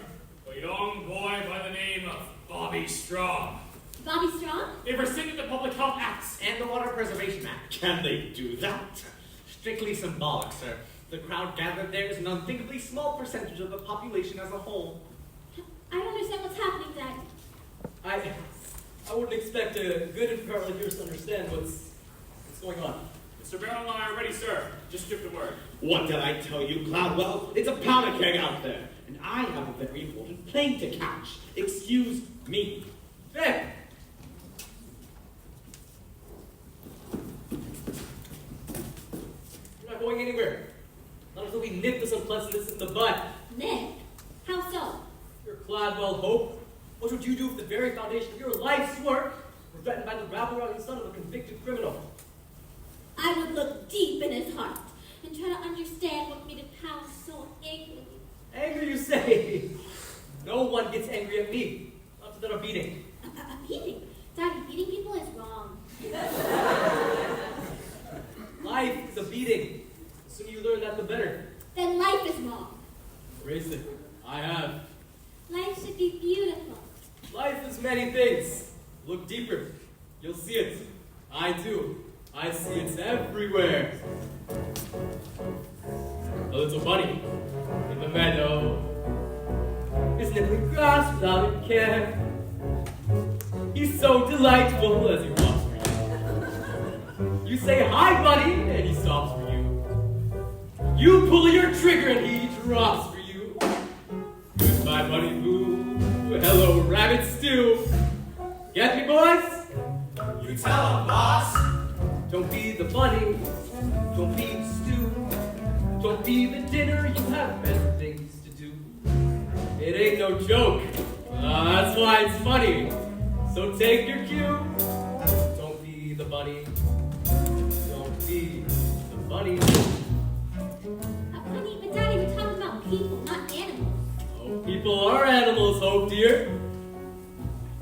A young boy by the name of Bobby Strong. Bobby Strong? They've rescinded the Public Health Acts. And the Water Preservation Act. Can they do that? Strictly symbolic, sir. The crowd gathered there is an unthinkably small percentage of the population as a whole. I don't understand what's happening, Dad. I wouldn't expect a good and crowd like yours to understand what's going on. Mr. Barrel and I are ready, sir. Just give the word. What did I tell you, Cloudwell? It's a powder keg out there, and I have a very important plane to catch. Excuse me. There! You're not going anywhere. Not until we nip this unpleasantness in the bud. Nick? How so? Your Cladwell hope. What would you do if the very foundation of your life's work were threatened by the rabble-rousing son of a convicted criminal? I would look deep in his heart and try to understand what made him pound so angrily. Angry, you say? No one gets angry at me. Not without a beating. A beating? Daddy, beating people is wrong. Life is a beating. The sooner you learn that, the better. Then life is wrong. Embrace it. I have. Life should be beautiful. Life is many things. Look deeper. You'll see it. I do. I see it everywhere. A little bunny in the meadow is nibbling grass without a care. He's so delightful as he walks for you. You say, "Hi, buddy," and he stops for you. You pull your trigger and he drops for you. Goodbye, Bunny Boo. Hello, Rabbit Stew. Get me, boys? You tell him, boss. Don't be the bunny. Don't be the stew. Don't be the dinner. You have better things to do. It ain't no joke. That's why it's funny. So take your cue. Don't be the bunny. Don't be the bunny. Honey, but Daddy, we're talking about people, not animals. Oh, people are animals, Hope dear.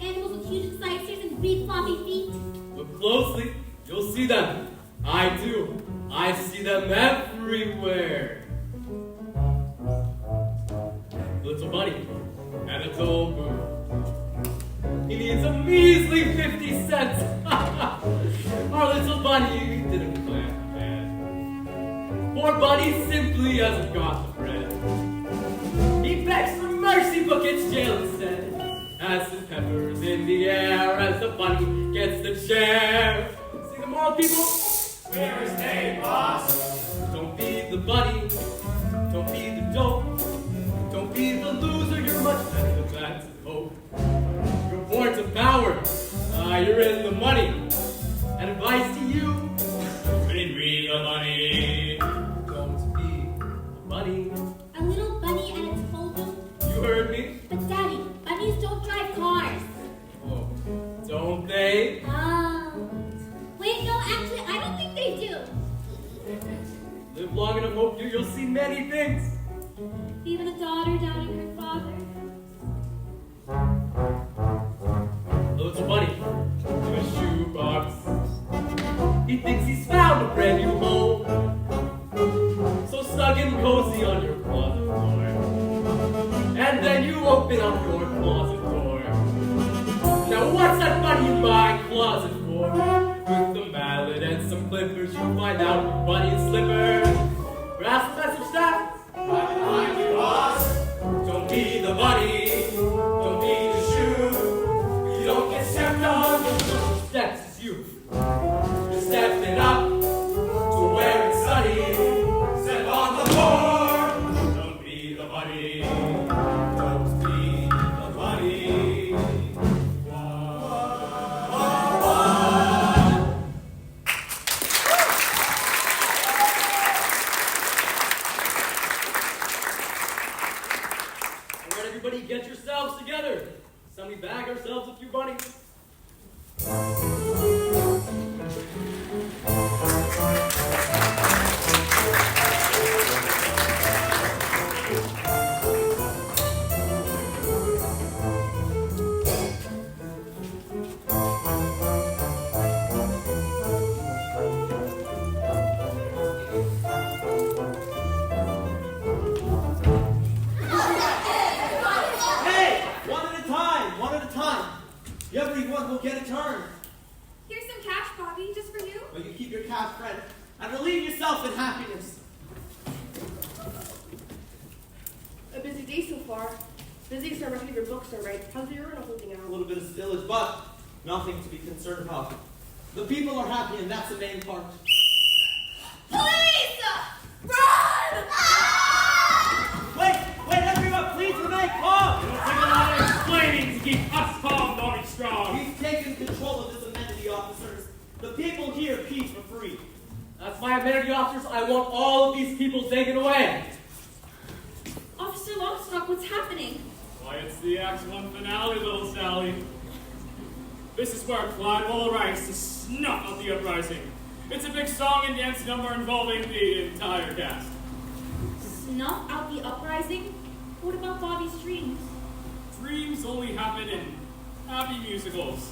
Animals with huge incisors and big floppy feet. Look closely. You'll see them. I do. I see them everywhere. Little bunny and a dull boo. He needs a measly 50 cents. Our little bunny didn't plan bad. Poor bunny simply hasn't got the bread. He begs for mercy but gets jail instead. As the peppers in the air, as the bunny gets the chair. See the moral, people? Clear as day, boss. Don't be the bunny. Don't be the dope. Don't be the loser. You're much better than that. Hope. You're born to power. You're in the money. And advice to you: be the money. Don't be the bunny. A little bunny and its tofu. You heard me. But Daddy, bunnies don't drive cars. Oh, don't they? Wait, no, actually, I don't think they do. Live long enough, Hope, you'll see many things. Even a daughter doubting her father. Little bunny in a shoebox. He thinks he's found a brand new home. So snug and cozy on your closet floor. And then you open up your closet door. Now what's that bunny in my closet for? With the mallet and some clippers, you find out your bunny's slippers. Grasp message staff. Right behind you, boss. Don't be the bunny. Don't be the shoe. You don't get stepped on. The steps is you. You're stepping up to where it's sunny. Step on the floor. Don't be the bunny. Don't be the bunny. Alright, everybody, get your calf friend and relieve yourself in happiness. A busy day so far. Busy so our favorite books are right. How's the urinal holding A out? little bit of spillage, but nothing to be concerned about. The people are happy, and that's the main part. Police! Run! Wait, everyone, please remain calm! It'll take a lot of explaining to keep us calm, Bobby Strong. He's taken control of this amenity, officers. The people here pee for free. That's my amenity, officers. I want all of these people taken away. Officer Longstock, what's happening? Why, it's the Act 1 finale, little Sally. This is where Clyde will arise to snuff out the uprising. It's a big song and dance number involving the entire cast. Snuff out the uprising? What about Bobby's dreams? Dreams only happen in happy musicals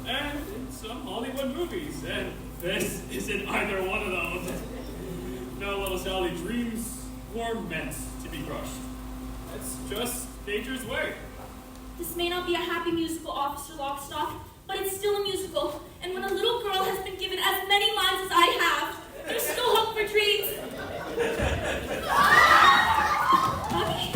and in some Hollywood movies, and this isn't either one of those. No, little Sally, dreams were meant to be crushed. That's just nature's way. This may not be a happy musical, Officer Longstock, but it's still a musical, and when a little girl has been given as many lines as I have, there's still hope for dreams. Bobby?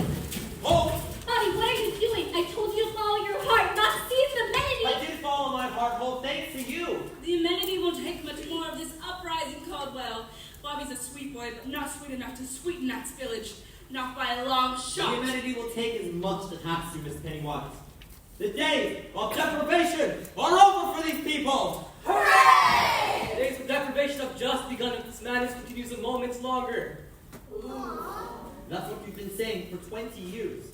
Oh! Bobby, what are you doing? I told you to follow your heart, not seize the amenity. I did follow my heart, well, thanks to you. The amenity will take much more of this uprising, Caldwell. Bobby's a sweet boy, but not sweet enough to sweeten that spillage. Not by a long The shot. amenity will take as much as it has to, Miss Pennywise. The days of deprivation are over for these people! Hooray! The days of deprivation have just begun if this madness continues a moment longer. That's what we've been saying for 20 years.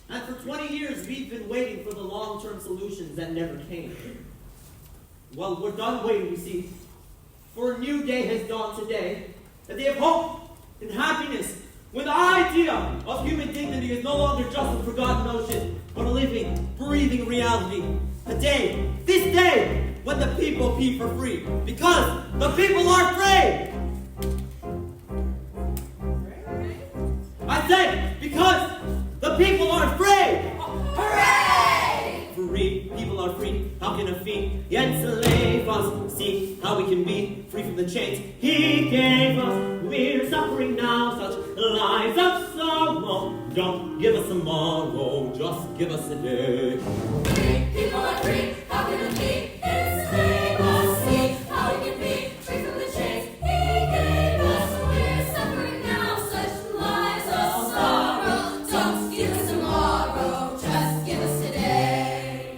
And for 20 years, we've been waiting for the long-term solutions that never came. Well, we're done waiting, you see. For a new day has dawned today. A day of hope and happiness, when the idea of human dignity is no longer just a forgotten notion, but a living, breathing reality. A day, this day, when the people pee for free. Because the people are free! I said, because the people are free! Hooray! Free, people are free. How can a fiend enslave us? See how we can be free from the chains he gave us. We're suffering now such lives of sorrow. Don't give us tomorrow, just give us a day. Free, people are free. How can it be? Enslave us. See how we can be free from the chains he gave us. We're suffering now such lives of sorrow. Don't give us tomorrow, just give us today.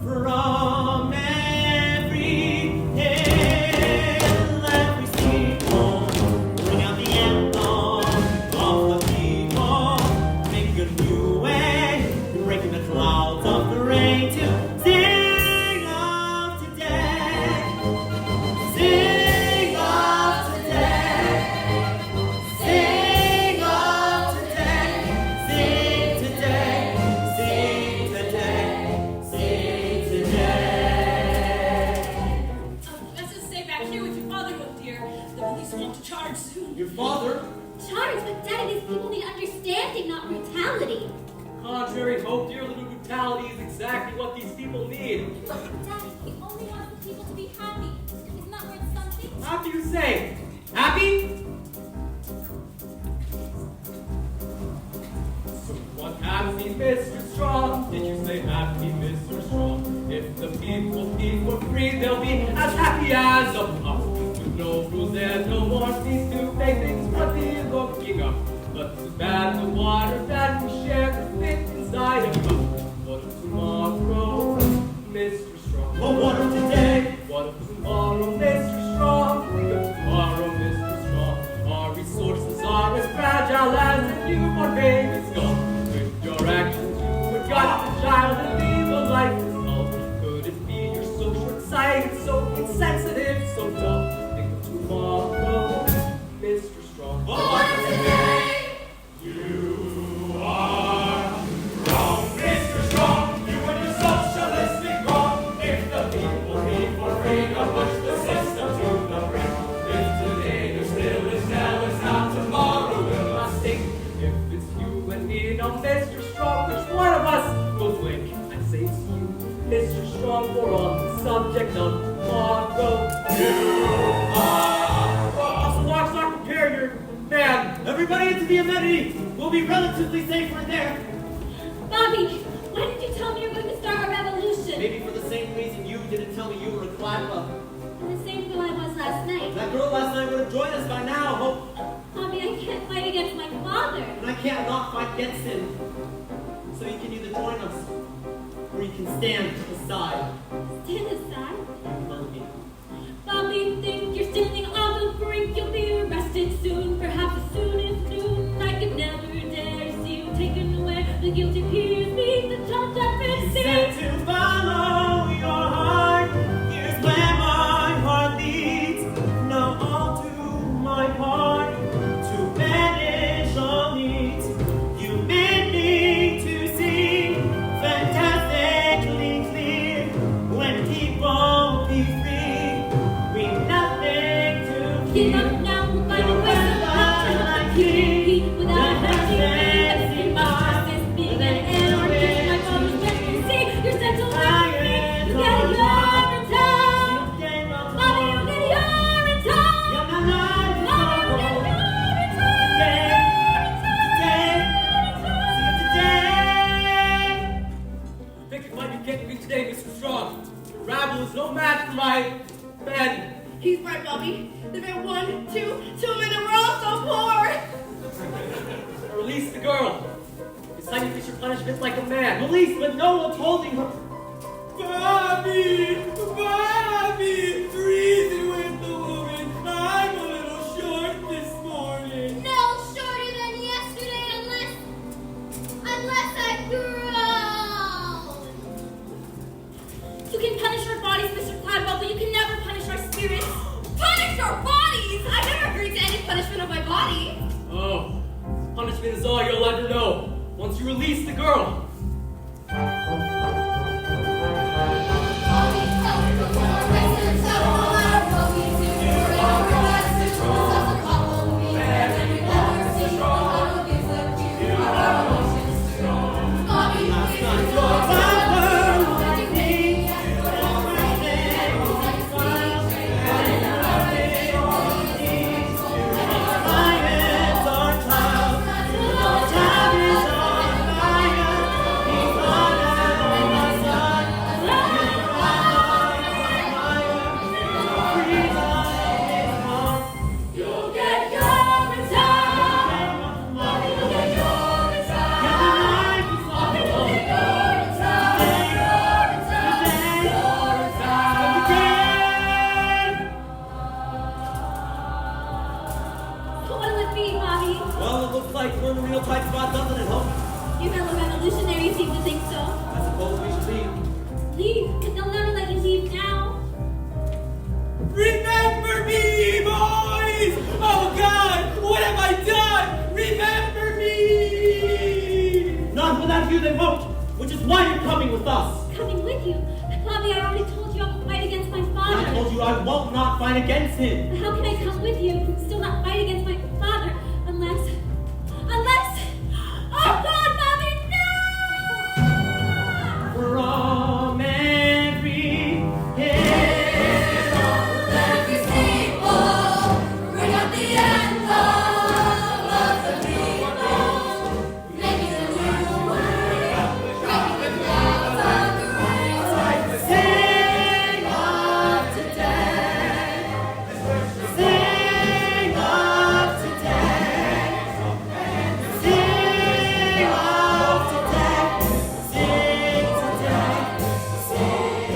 From every hill, every steeple, ring out the anthem of the people. Make a new way, breaking the clouds of the rain to sing of today. Sing of today. Sing of today. Sing today. Sing today. Sing today. Let's just stay back here with your father, oh dear. The police want to charge soon. Your father? Charge, but Daddy, these people need understanding, not brutality. Contrary hope, dear little brutality is exactly what these people need. Daddy, we only want the people to be happy. Isn't that worth something? Happy you say? Happy? So what happy, Mr. Strong? Did you say happy, Mr. Strong? If the people were free, they'll be as happy as a pup. With no rules and no more needs to make things worthy looking up. But too bad the water that we share can fit inside a cup. What of tomorrow, Mr. Strong? Oh, what of today? What of tomorrow, Mr. Strong? Think of tomorrow, Mr. Strong. Our resources are as fragile as a newborn baby's skull. With your actions, you would gut the child and leave a lifeless hull. Could it be you're so short-sighted, so insensitive, so dull? Think of tomorrow, Mr. Strong. Oh, what of today? You are wrong, Mr. Strong. You and your socialistic wrong. If the people pay for freedom, push the system. the amenity. We'll be relatively safe right there. Bobby, why didn't you tell me you were going to start a revolution? Maybe for the same reason you didn't tell me you were a Cladwell. And the same girl I was last night. That girl last night would have joined us by now, Hope. Bobby, I can't fight against my father. And I can't not fight against him. So you can either join us, or you can stand aside. Stand aside? Love me. Bobby, think you're standing on the brink. You'll be arrested soon, perhaps as soon as noon. I could never dare see you taken away. The guilty peers meet the judge at You the said scene. to follow your heart. Here's where my heart leads. Now I'll do my part to banish all needs. You made me to see fantastically clear. When people be free, we've nothing to Give fear. up now, we'll find a way to not to compete without hurting. Every justice being an anarchist. My father's just to see you're sent to life with me. You get Urinetown. Bobby, you get Urinetown. Bobby, you get I think you might be getting me today, Mr. Strong. Your rabble is no match for my men. He's right, Bobby. There've been 1, 2 men, and we're all so poor. Now release the girl. Decide you face your punishment like a man. Release, but no one's holding her. Bobby! Bobby! Reason with the woman. I'm a little short this morning. No shorter than yesterday unless I grow. You can punish our bodies, Mr. Cladwell, but you can never punish our spirits. Punish our bodies! I never agreed to any punishment of my body. Oh, punishment is all you'll ever know once you release the girl. What will it be, Bobby? Well, it looks like we're in a real tight spot, doesn't it, Hope? You fellow revolutionaries seem to think so. I suppose we should leave. Leave, but they'll never let you leave now. Remember me, boys! Oh God, what have I done? Remember me! Not without you, they won't. Which is why you're coming with us. Coming with you. Bobby, I already told you I won't fight against my And father. I told you I won't not fight against him. But how can I come with you and still not fight against my father unless... Oh God, Bobby, no! From every hill. Every steeple, bring up the anthem of the people, making a new way, breaking the clouds of the rain. Sing of today. Sing of today. Sing of today. Sing today. Sing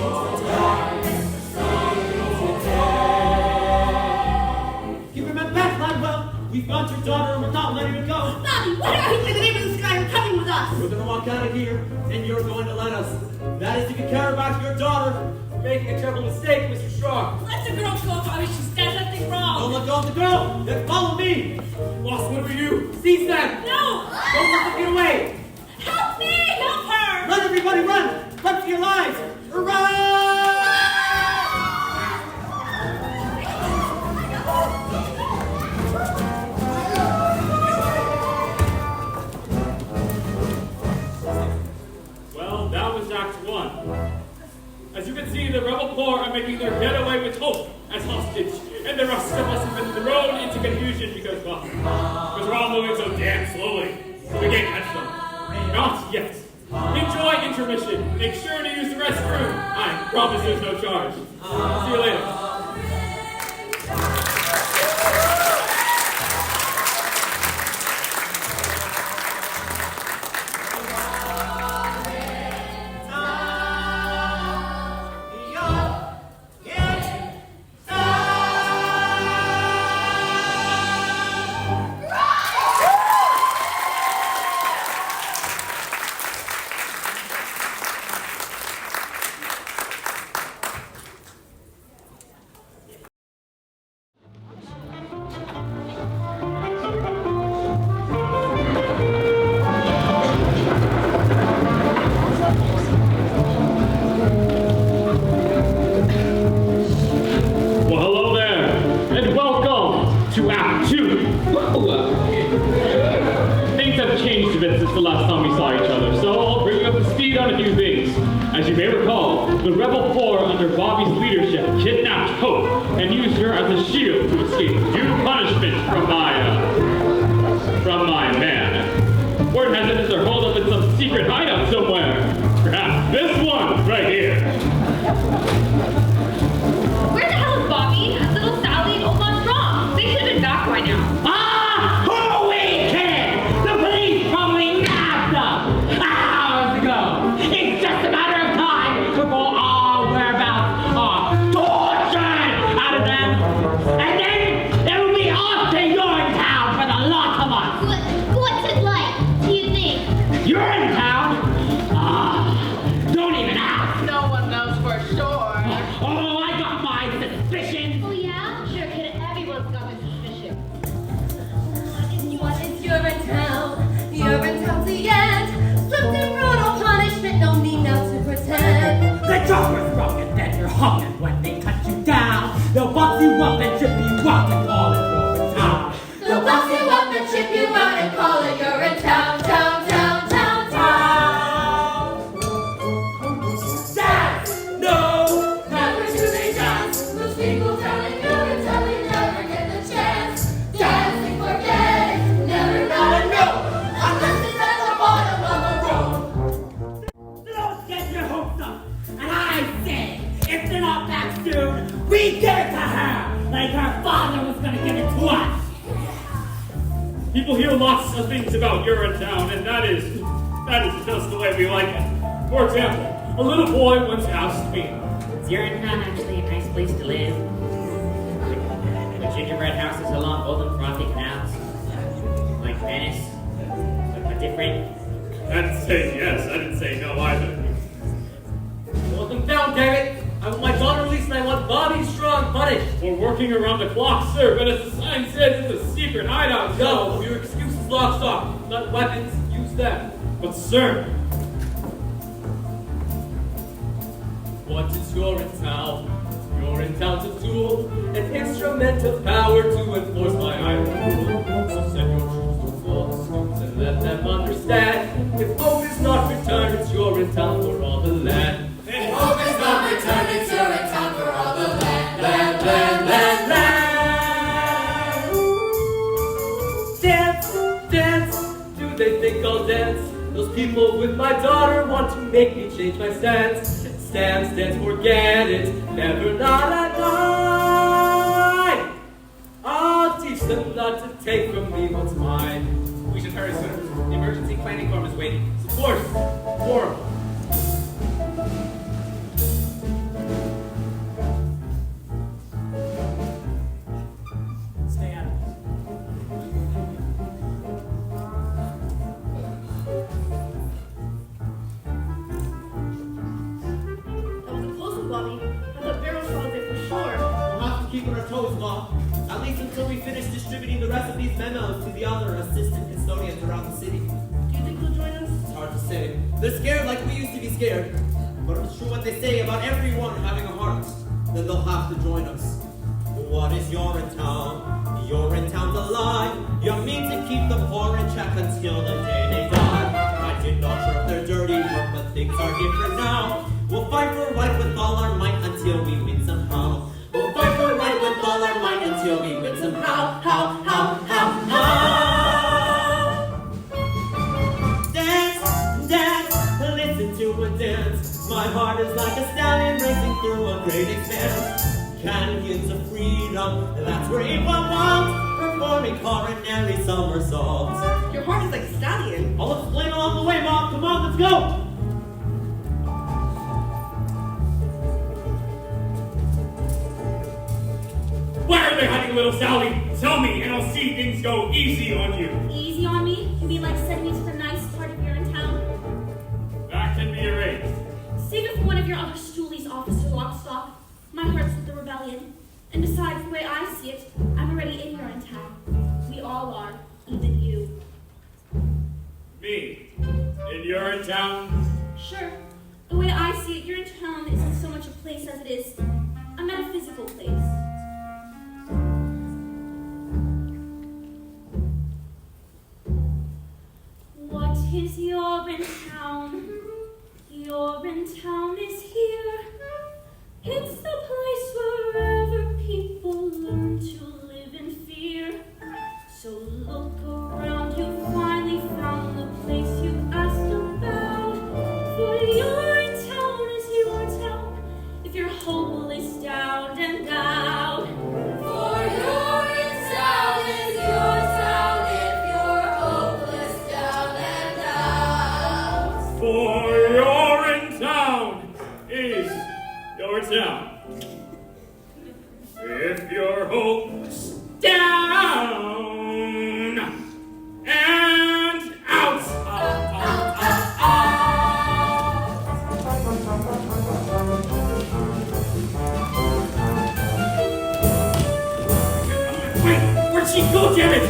today. You remember that, Cladwell? We found your daughter and we're not letting her go. Bobby, what are you in the name of the sky? You're coming with us. We're gonna walk out of here, and you're going to let us. That is if you care about your daughter. You're making a terrible mistake, Mr. Strong. Let the girl go, Bobby. She's done nothing Don't wrong. let go of the girl. Then follow me. Boss, what were you? Seize them! No! Don't let them get away! Help me! Help her! Run, everybody, run! Run for your lives! Run! Well, that was Act 1. As you can see, the rebel corps are making their getaway with Hope as hostage. And the rest of us have been thrown into confusion because we're all moving so damn slowly. So we can't catch them. Not yet. Enjoy intermission. Make sure to use the restroom. I promise there's no charge. See you later. People hear lots of things about Urinetown, and that is just the way we like it. For example, a little boy once asked me, "Is Urinetown actually a nice place to live? With gingerbread houses along golden frothy canals? Like Venice? But different?" I didn't say yes, I didn't say no either. Welcome down, David. I want my daughter released and I want Bobby Strong punished. We're working around the clock, sir, but as the sign says, it's a secret hideout. No, your excuse is lock stock, not weapons. Use them. But sir, what is Urinetown? Urinetown's a tool, an instrument of power to enforce my iron rule. So send your troops to all the schools and let them understand. If hope is not returned, it's Urinetown for all the land. If hope is not returned, it's Urinetown for all the land, land, land, land, land. Dance, dance, do they think I'll dance? Those people with my daughter want to make me change my stance. Stance, dance, forget it, never, not at night. I'll teach them not to take from me what's mine. We should hurry, sir. The emergency planning form is waiting. Of course, form. Stay out of it. That was a close one, Bobby. I thought Barrel saw it for sure. We'll have to keep on our toes, Ma. At least until we finish distributing the rest of these memos to the other assistant custodians around the city. Do you think they'll join us? It's hard to say. They're scared like we used to be scared. But if it's true what they say about everyone having a heart, then they'll have to join us. What is Urinetown? Urinetown's a lie. You mean to keep the poor in check until the day they die. I did not sure if they're dirty, but things are different now. We'll fight for right with all our might until we win somehow. We'll fight for right with all our might great expanse, canyons of freedom, that's where it will want, performing coronary somersaults. Your heart is like a stallion. I'll explain along the way, Mom. Come on, let's go. Where are they hiding, little Sally? Tell me, and I'll see things go easy on you. Easy on me? You mean like sending me to the nice part of Urinetown? That can be arranged. Save it for one of your other stoolies, Officer Lockstock. My heart's with the rebellion. And besides, the way I see it, I'm already in Urinetown. We all are, even you. Me? In Urintown? Sure. The way I see it, Urintown isn't so much a place as it is a metaphysical place. What is Urintown? Urintown is here. It's the place wherever people learn to live in fear. So look around, you finally found the place you asked about. For Urintown is your town, if you're hopeless, down and out. For Urintown is your town if you're hopeless, down and out. For Urintown is your town. If you're hopeless, down and out. Wait, where'd she go, damn it?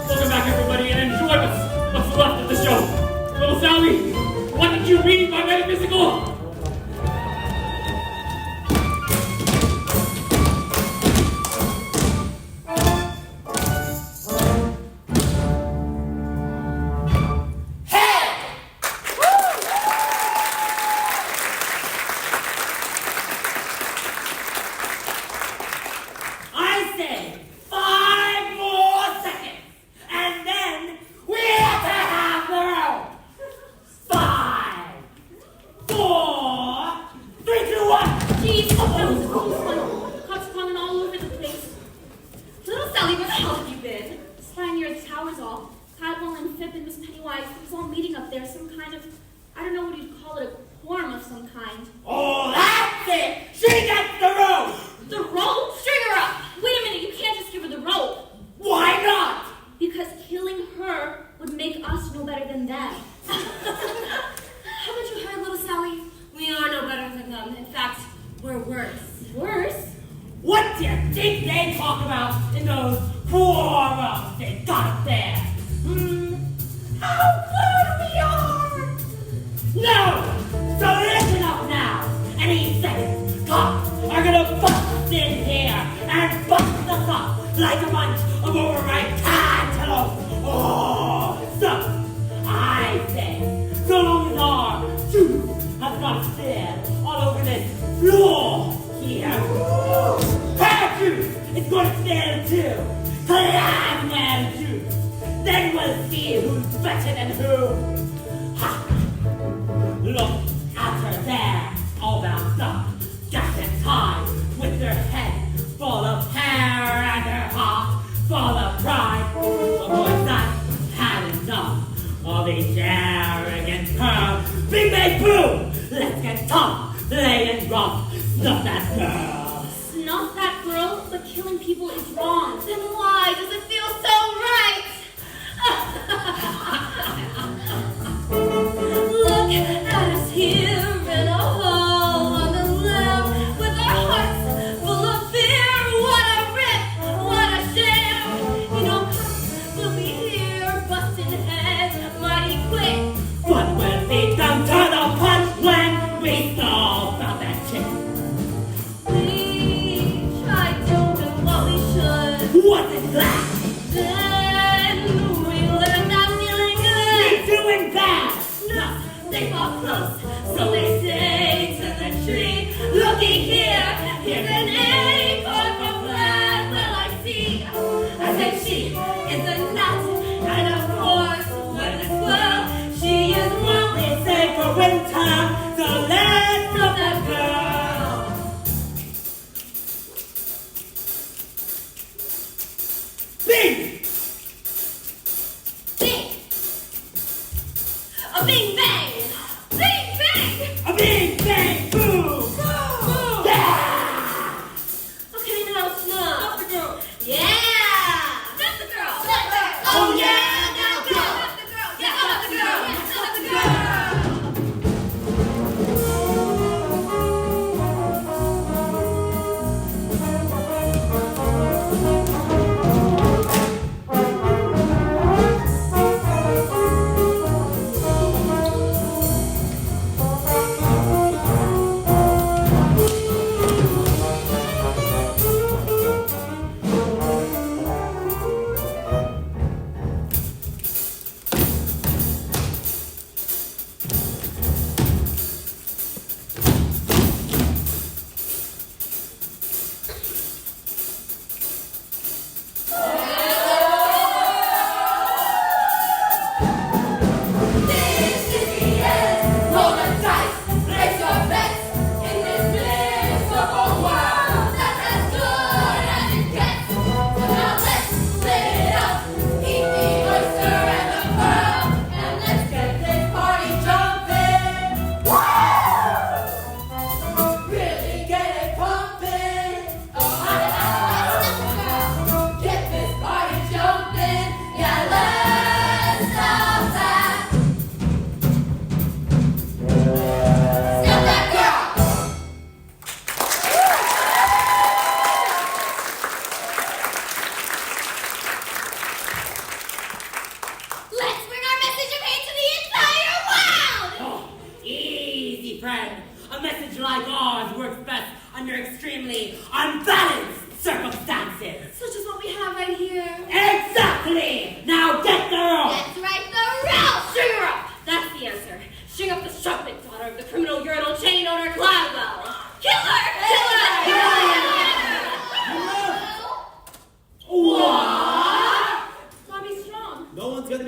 Welcome back, everybody, and enjoy what's left of the show. Little Sally, what did you read by metaphysical?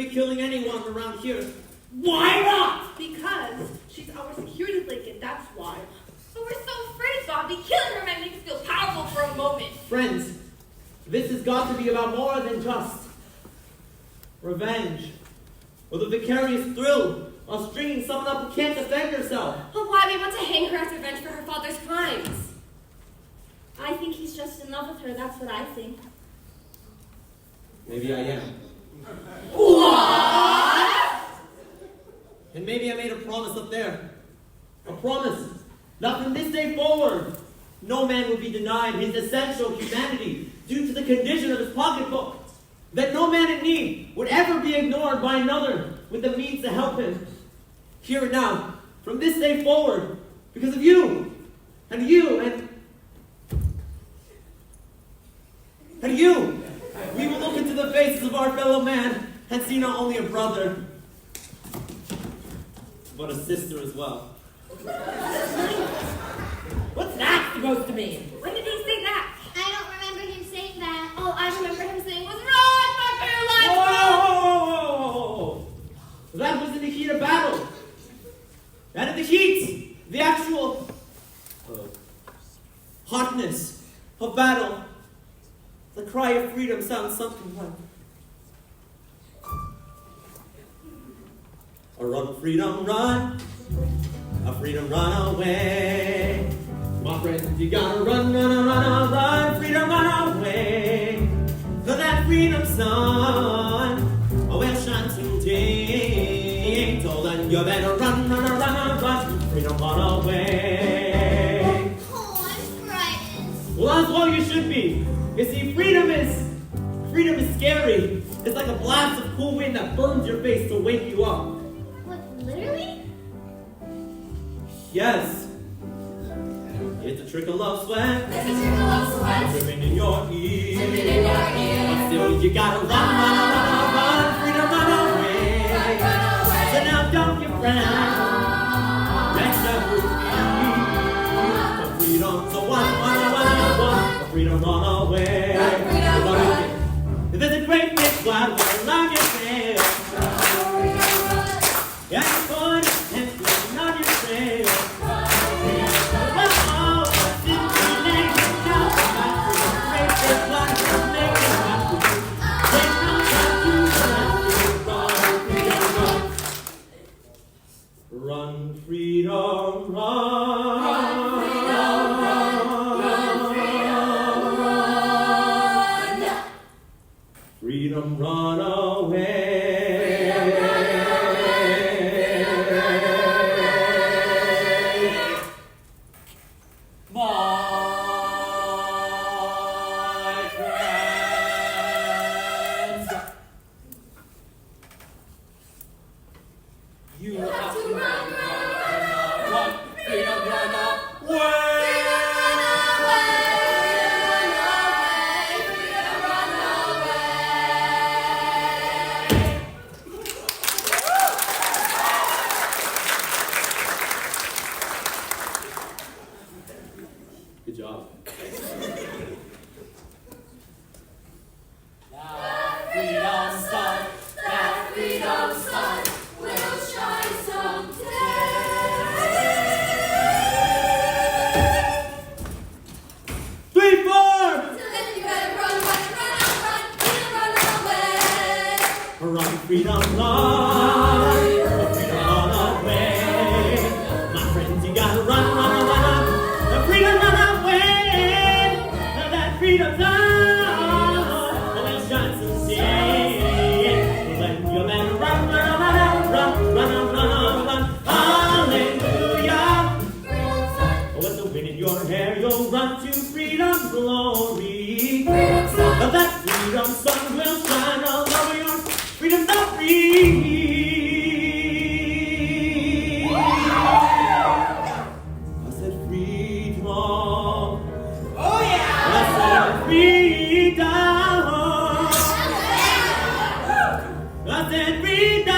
killing anyone around here. Why not? Because she's our security blanket, that's why. But we're so afraid, Bobby. Killing her might make us feel powerful for a moment. Friends, this has got to be about more than just revenge, or the vicarious thrill of stringing someone up who can't defend herself. But why we want to hang her as revenge for her father's crimes? I think he's just in love with her, that's what I think. Maybe I am. What? And maybe I made a promise up there. A promise that from this day forward, no man would be denied his essential humanity due to the condition of his pocketbook. That no man in need would ever be ignored by another with the means to help him. Here and now, from this day forward, because of you, and you, and you, we will look into the faces of our fellow man and see not only a brother, but a sister as well. What's that supposed to mean? When did he say that? I don't remember him saying that. All I remember him saying was, "Run, my paralyzed Whoa! That was in the heat of battle. And in the heat, the actual hotness of battle, the cry of freedom sounds something like, "A run, freedom, run. A freedom, run away. My friends, you gotta run, run, run, run. Freedom, run away. For that freedom sun, will shine today. So then you better run, run, run, run. Freedom, run away." Oh, I'm frightened. Well, that's what you should be. You see, freedom is scary. It's like a blast of cool wind that burns your face to wake you up. What, literally? Yes. It's a trickle of sweat. It's a trickle of sweat. Dripping in your ear. Dripping in your ear. But still, you gotta run, run, run, run. Freedom, run away. Run away. So now don't you fret. Next up will be for freedom. So what? For freedom, run away. Freedom, run. If there's a great big cloud going on your tail, yeah, you're going and flying on your trail. Run, freedom, run. Run, freedom, run. Run, freedom, run. Freedom, run away. My friends, you have to run, run, freedom, run away. Good job. That freedom sun will shine someday. Three, four. So then you better run, run, run, away. Run, freedom, run. Freedom, run away. My friends, you gotta run, run, run, run. The freedom, run away. That freedom, run. Will shine someday. Then you better run, run, run, run, run, run, run. Hallelujah. With the wind in your hair, you'll run to freedom's glory. That freedom sun will shine all over your freedom, not free. I said freedom. Oh, yeah! I said freedom. I said freedom.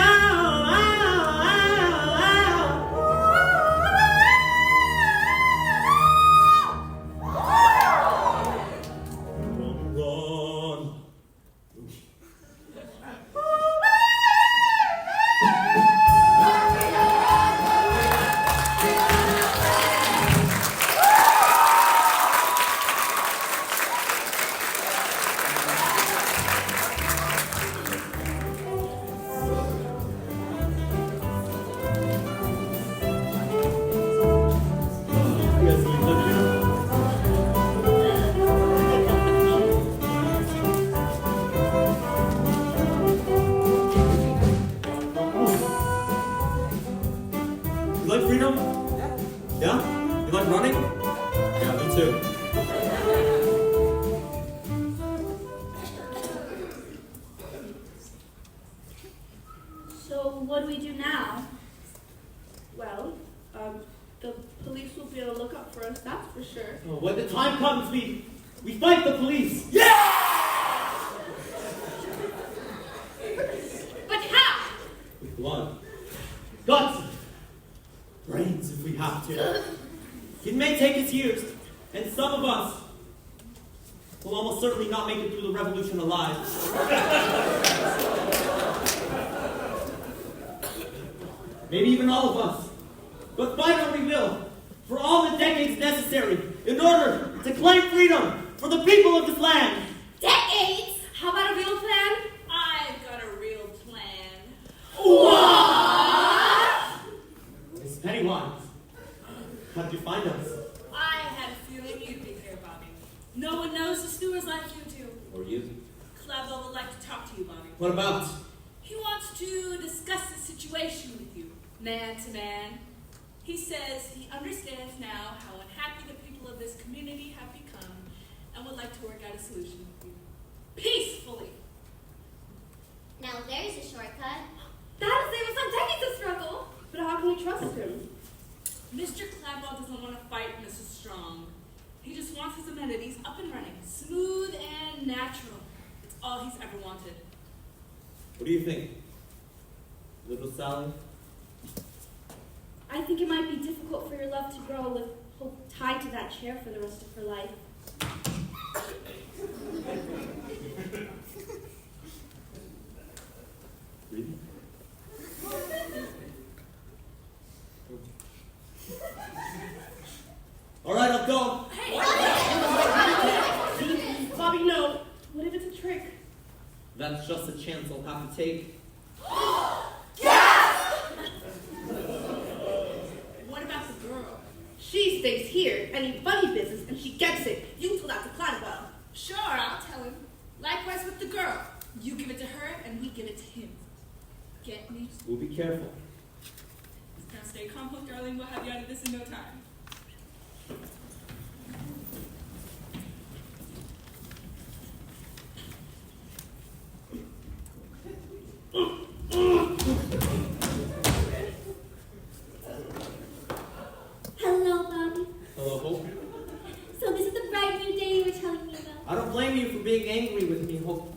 Run, run. what do we do now? Well, the police will be on the lookout for us, that's for sure. Oh, when the time comes, we fight the police. But how? With blood, guts, brains if we have to. It may take us years, and some of us will almost certainly not make it through the revolution alive. Maybe even all of us. But fight on we will, for all the decades necessary, in order to claim freedom for the people of this land. Decades? How about a real plan? I've got a real plan. What? Miss Pennywise, how did you find us? I had a feeling you'd be here, Bobby. No one knows the stewards like you do. Or you? Clevo would like to talk to you, Bobby. What about? He wants to discuss the situation with you, man to man. He says he understands now how unhappy the people of this community have become and would like to work out a solution with you. Peacefully. Now there's a shortcut. That'll save us some decades of struggle. But how can we trust him? Mr. Cladwell doesn't want to fight Mrs. Strong. He just wants his amenities up and running, smooth and natural. It's all he's ever wanted. What do you think? Little Sally? I think it might be difficult for your love to grow with hope tied to that chair for the rest of her life. Really? All right, I'll go. Bobby, no. What if it's a trick? That's just a chance I'll have to take. What about the girl? She stays here. Any funny business, and she gets it. You told that to Cladwell. Sure, I'll tell him. Likewise with the girl. You give it to her, and we give it to him. Get me? We'll be careful. Now stay calm, Hope, darling. We'll have you out of this in no time. Hello, Bobby. Hello, Hope. So this is the bright new day you were telling me about. I don't blame you for being angry with me, Hope.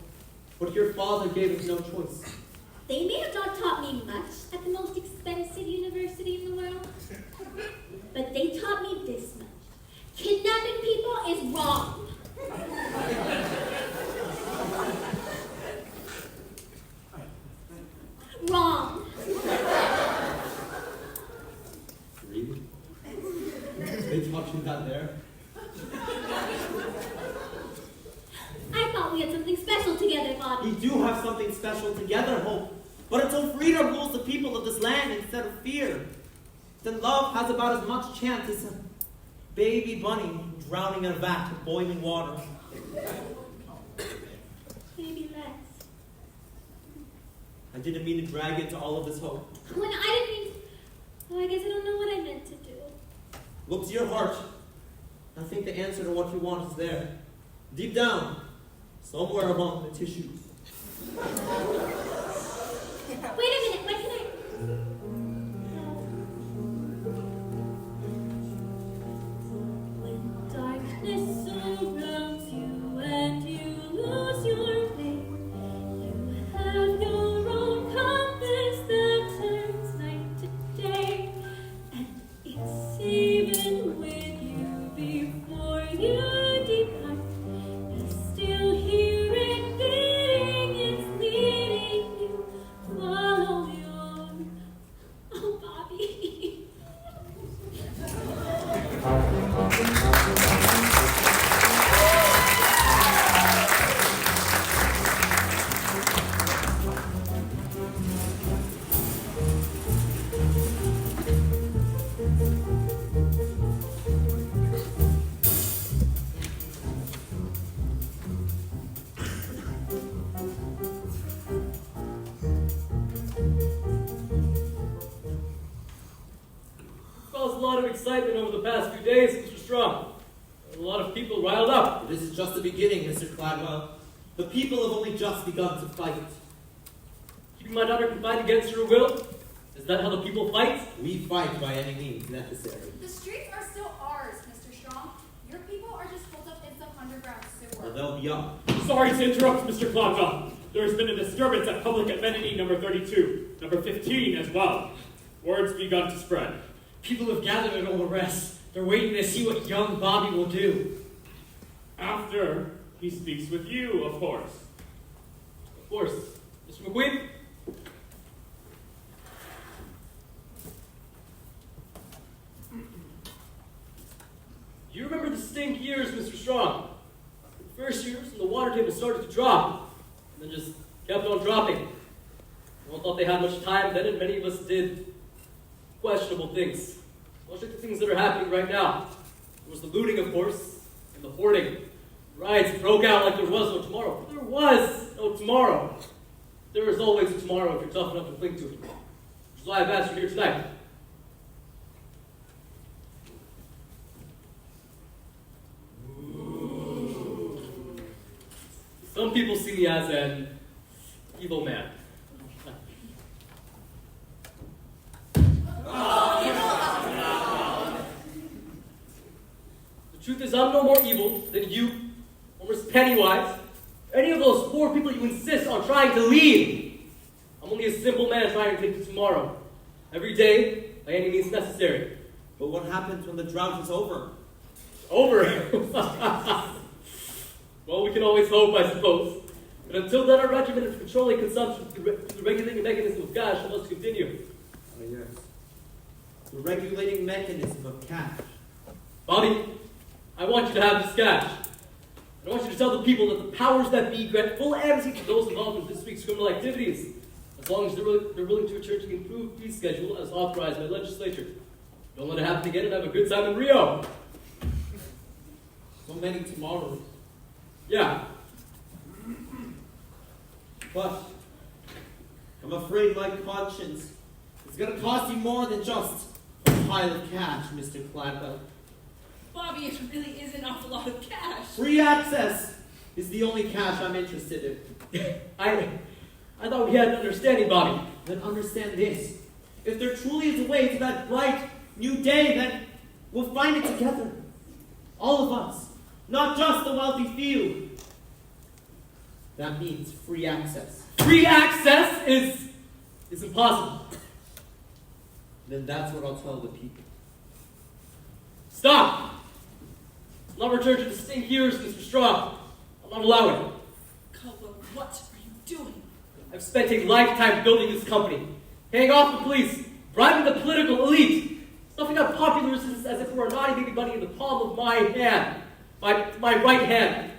But your father gave us no choice. They may have not taught me much at the most expensive university in the world, but they taught me this much. Kidnapping people is wrong. Wrong. Really? They taught you that there? I thought we had something special together, Bobby. We do have something special together, Hope. But until freedom rules the people of this land instead of fear, then love has about as much chance as a baby bunny drowning in a vat of boiling water. Maybe less. I didn't mean to drag you into all of this, Hope. When I didn't mean... Oh, I guess I don't know what I meant to do. Look to your heart. I think the answer to what you want is there. Deep down, somewhere among the tissues. Wait a minute, when can I... When darkness surrounds you and you lose your way, you have your own compass that turns night to day, and it's even with you before you depart. It's still here and beating, it's leading you. Follow your... Oh, Bobby. Caused a lot of excitement over the past few days, Mr. Strong. A lot of people riled up. This is just the beginning, Mr. Cladwell. The people have only just begun to fight. Keeping my daughter confined against her will? Is that how the people fight? We fight by any means necessary. The streets are still ours, Mr. Strong. Your people are just holed up in some underground sewer. Well, they'll be up. Sorry to interrupt, Mr. Clodwell. There has been a disturbance at public amenity number 32, number 15 as well. Word's begun to spread. People have gathered at all the rest. They're waiting to see what young Bobby will do. After he speaks with you, of course. Of course. Mr. McQueen? You remember the stink years, Mr. Strong. The first years when the water table started to drop, and then just kept on dropping. No one thought they had much time then, and many of us did questionable things. Much like the things that are happening right now. There was the looting, of course, and the hoarding. Riots broke out like there was no tomorrow. There was no tomorrow. There is always a tomorrow if you're tough enough to cling to it. Which is why I've asked you here tonight. Some people see me as an evil man. The truth is, I'm no more evil than you, or Miss Pennywise, or any of those poor people you insist on trying to lead. I'm only a simple man trying to think of tomorrow, every day, by any means necessary. But what happens when the drought is over? Over? Well, we can always hope, I suppose. But until then, our regimen of controlling consumption through the regulating mechanism of cash must continue. Oh, yes. The regulating mechanism of cash. Bobby, I want you to have this cash. I want you to tell the people that the powers that be grant full amnesty to those involved in this week's criminal activities, as long as they're willing to return to the improved fee schedule as authorized by the legislature. Don't let it happen again and have a good time in Rio. So many tomorrows. Yeah. But I'm afraid my conscience is going to cost you more than just a pile of cash, Mr. Cladwell. Bobby, it really is an awful lot of cash. Free access is the only cash I'm interested in. I thought we had an understanding, Bobby. Then understand this. If there truly is a way to that bright new day, then we'll find it together. All of us. Not just the wealthy few. That means free access. Free access is impossible. Then that's what I'll tell the people. Stop! I'll not return to the stink years, Mr. Strong. I'll not allow it. Caldwell, what are you doing? I've spent a lifetime building this company, paying off the police, bribing the political elite, stuffing out popularism as if it were a naughty baby bunny in the palm of my hand, my right hand.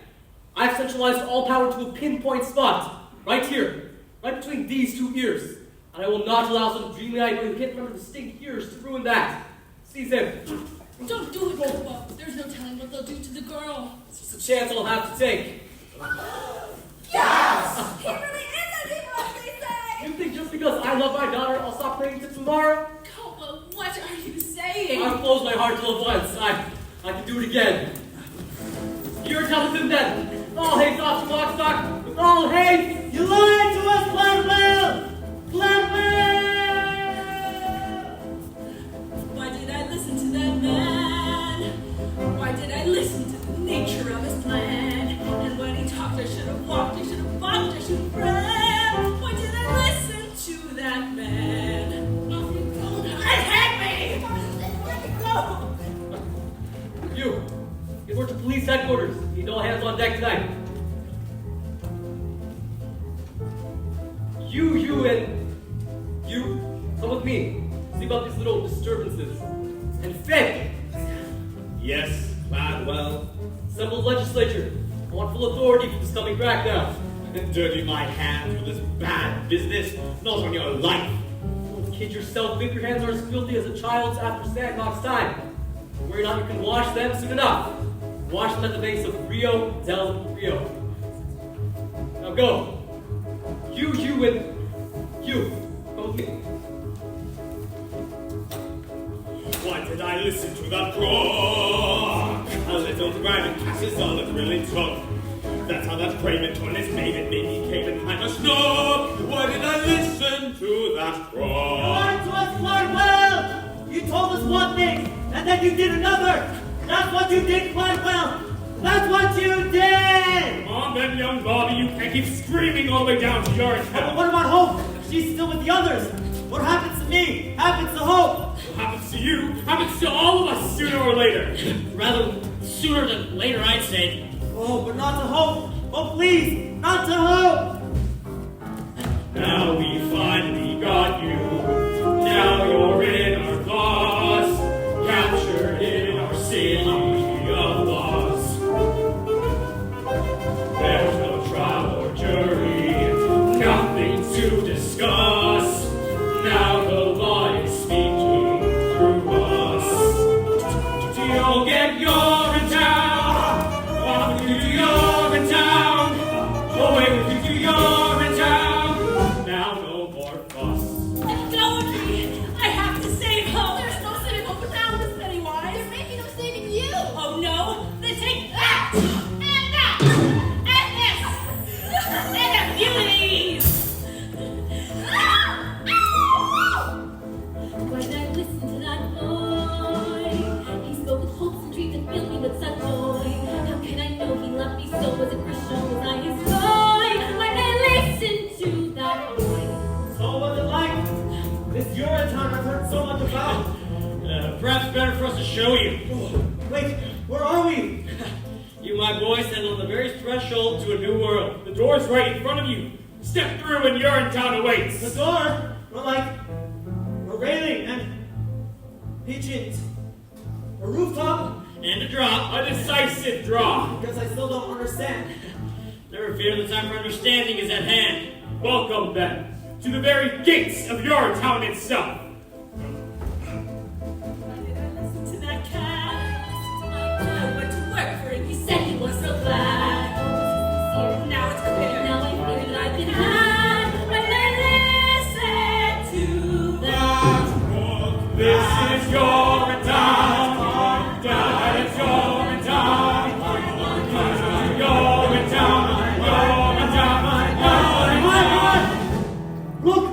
I've centralized all power to a pinpoint spot, right here, right between these two ears. And I will not allow some dreamy idea who can't remember the stink years to ruin that. Seize him. Don't do it, Caldwell. There's no telling what they'll do to the girl. It's just a chance I'll have to take. Yes! He really is as evil as they say! You think just because I love my daughter, I'll stop praying to tomorrow? Caldwell, what are you saying? I've closed my heart to love once. I can do it again. You're telling them that all hate's off to Lockstock with all hate. You lied to us, Gladwell! Gladwell! Why did I listen to that man? Why did I listen to the nature of his plan? And when he talked, I should have walked, I should have walked, I should have ran. Why did I listen to that man? Don't hurt me! Let me go! You, get word to police headquarters. Need all hands on deck tonight. You, come with me. See about these little disturbances. And Fed! Yes, Gladwell. Assemble the legislature. I want full authority for this coming crackdown. And dirty my hands with this bad business, not on your life. Don't kid yourself, if your hands are as filthy as a child's after Sandbox time. Worry not, you can wash them soon enough. Wash them at the base of Rio del Rio. Now go. You, and you. Come with me. Why did I listen to that croak? A little grinding cash is all it really took. That's how that craven torn his maiden baby came and kind of snook. Why did I listen one thing, and then you did another. That's what you did quite well. That's what you did! Come on then, young Bobby, you can't keep screaming all the way down to Urinetown. But what about Hope? She's still with the others. What happens to me? Happens to Hope. What happens to you happens to all of us sooner or later. Rather sooner than later, I'd say. Oh, but not to Hope. Oh, please, not to Hope. Now we finally got you. Now you're in our claws, captured in our city of laws. There's no trial or jury, nothing to discuss. Now the law is speaking through us. You'll get Urinetown, off to Urinetown, away with you to Urinetown. Now no more fuss. I have to save Hope. There's no saving Hope without this, Pennywise. There may be no saving you. Oh no, then take that! And that! And this! And a few of these! When I listen to that boy, he spoke with hopes and dreams and filled me with such joy. How can I know he loved me so? Was it Christian? Was I his boy? When I listen to that boy. So what's it like? This Urinetown I've heard so much about. Perhaps better for us to show you. Wait, where are we? You, my boy, stand on the very threshold to a new world. The door's right in front of you. Step through and Urinetown awaits. The door? We're like a railing and pigeons. A rooftop? And a drop. A decisive draw. Because I still don't understand. Never fear, the time for understanding is at hand. Welcome then to the very gates of Urinetown itself. Listen to that cat. I went to work for him. He said he was so glad. Now it's clear. Now I fear that I've been had. When I listen to that. This is Urinetown. That is Urinetown. Look!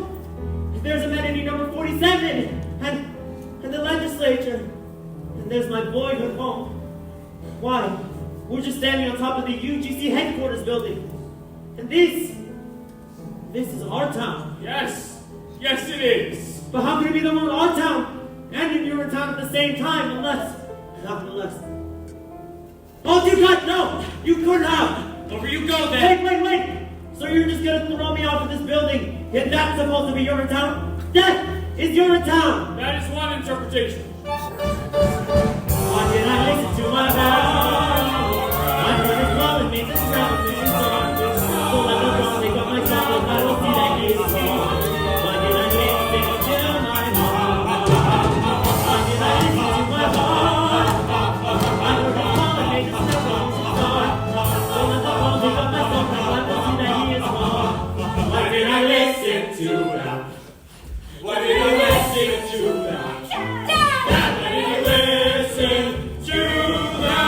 There's a Benedetti number 47! And the legislature. And there's my boyhood home. Why? We're just standing on top of the UGC headquarters building. And this is our town. Yes, it is. But how could it be the one in our town and in your town at the same time, unless. Oh, you got no! You couldn't have! Over you go, then. Wait! So you're just gonna throw me off of this building? If that's supposed to be your town? That is your town! That is one interpretation. Why did I listen to my heart? I heard it calling me to drown me in darkness. So let me go, take up my song, I will see that he is wrong. Why did I listen to my heart? Why did I listen to my heart? I heard it calling me to drown me in darkness. So let me go, take up my song, I will see that he is wrong. Why did I listen to that? Why did I listen to that? Why did I listen to that?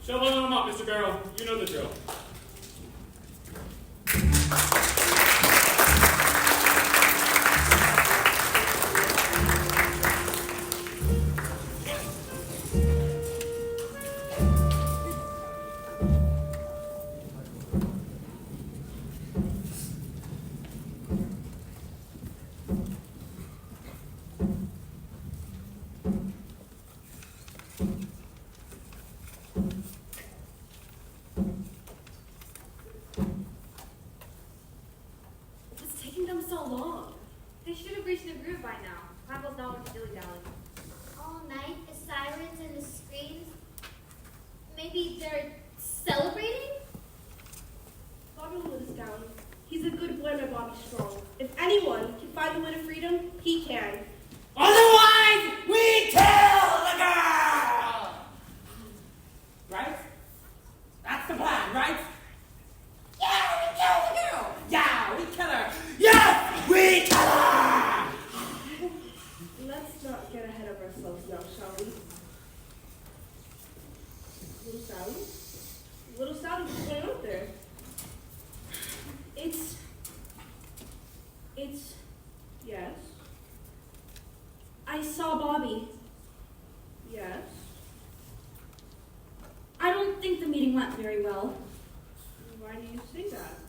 Shovel them up, Mr. Barrow. You know the drill. What's taking them so long? They should have reached the groove by now. Papa's not with dilly-dally. All night, the sirens and the screams. Maybe they're celebrating? Bobby will let us down. He's a good boy, my Bobby Strong. If anyone can find the way to freedom, he can. Otherwise, we kill the girl! Right? That's the plan, right? Yeah, we kill the girl! Yeah, we kill her! Yes, we kill her! there? It's... Yes. I saw Bobby. Yes. I don't think the meeting went very well. Why do you say that?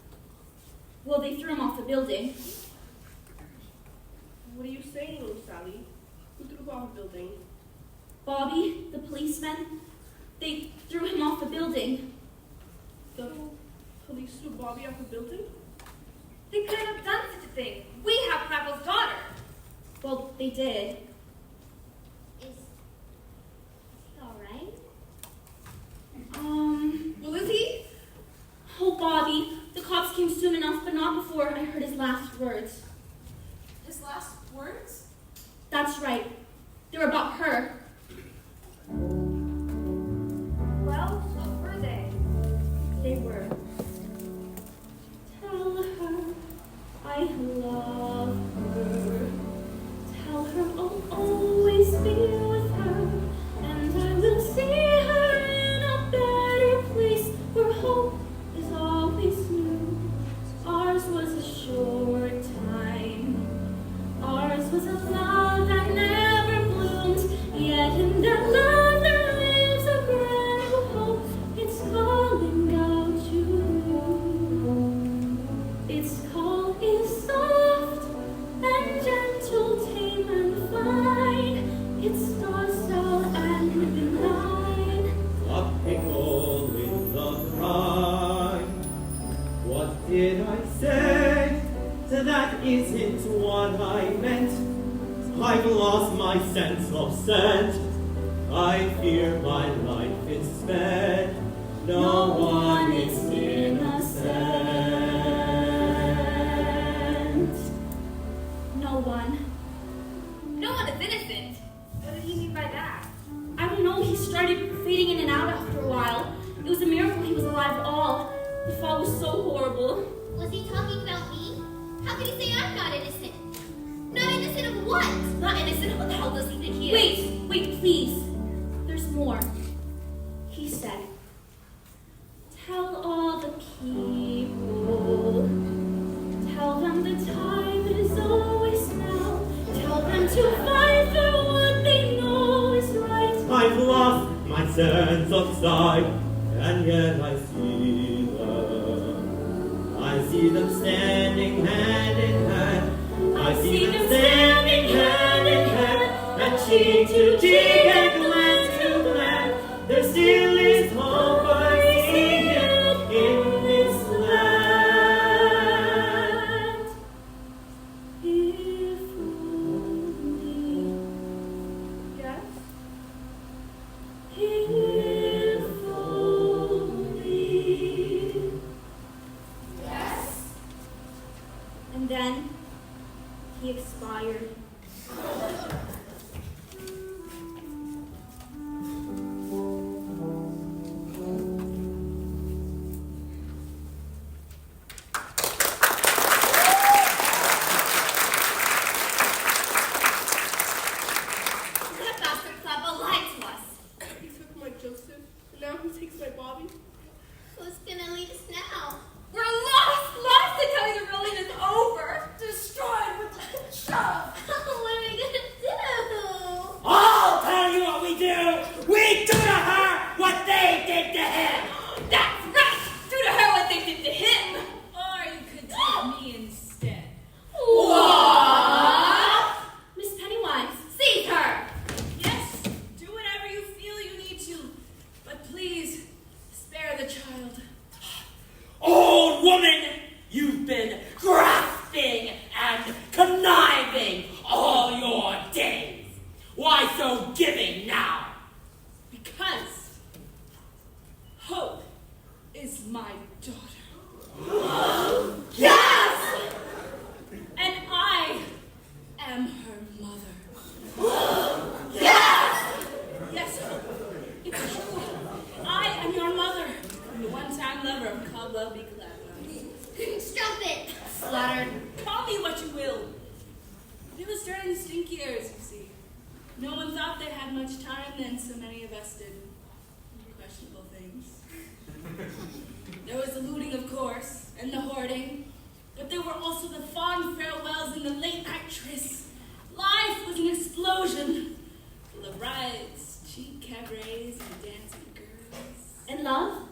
Well, they threw him off the building. What are you saying, Sally? Who threw him off the building? Bobby, the policeman, they threw him off the building. The police threw Bobby off the building? They couldn't have done such a thing. We have Crackle's daughter. Well, they did. Is he alright? Well, is he? Oh, Bobby, the cops came soon enough, but not before I heard his last words. His last words? That's right. They were about her. Well, what were they? They were. Tell her I love her. Tell her I'll always be with her. And I will see her in a better place where hope is always new. Ours was a short time. Ours was a love that never bloomed. Yet in that love there lives a brand new hope. It's calling out to you. Its call is soft and gentle, tame and fine. It's docile and benign. A pickle in the brine. What did I say? That isn't what I meant. I've lost my sense of scent. I fear my life is sped. No one is innocent. No one. No one is innocent. What did he mean by that? I don't know, he started fading in and out after a while. It was a miracle he was alive at all. The fall was so horrible. Was he talking about me? How can he say I'm not innocent? Not innocent of what? Not innocent? What the hell does he think he is? Wait, please. There's more. He said, tell all the people. Tell them the time is always now. Tell them to fight for what they know is right. I've lost my sense of sight, and yet I see them. I see them standing hand in hand. I see them standing hand in hand, and cheek to cheek and glance to glance. There still is hope I see here in this land. If only, Yes. if only. Yes. And then he expired. That bastard Clever lied to us. He took my Joseph, and now he takes my Bobby. Who's gonna lead us now? We're lost! Lost to tell you the rolling is over! Destroyed with the shove! What are we gonna do? I'll tell you what we do! We do to her what they did to him! That's right! Do to her what they did to him! Or you could do me instead. What? Miss Pennywise, Seize her! Yes, do whatever you feel you need to, but please spare the child. Old woman, you've been grasping and conniving all your days. Why so giving now? Because Hope is my daughter. Yes! And I am her mother. Yes! Yes, Hope, it's true. I am your mother, and the one-time lover of Caldwell B. Clever. Stop it! Slaughtered. Call me what you will. It was during the stink years, you see. No one thought they had much time then, so many of us did questionable things. There was a course, and the hoarding, but there were also the fond farewells and the late night trysts. Life was an explosion, full of rides, cheap cabarets, and dancing girls. And love?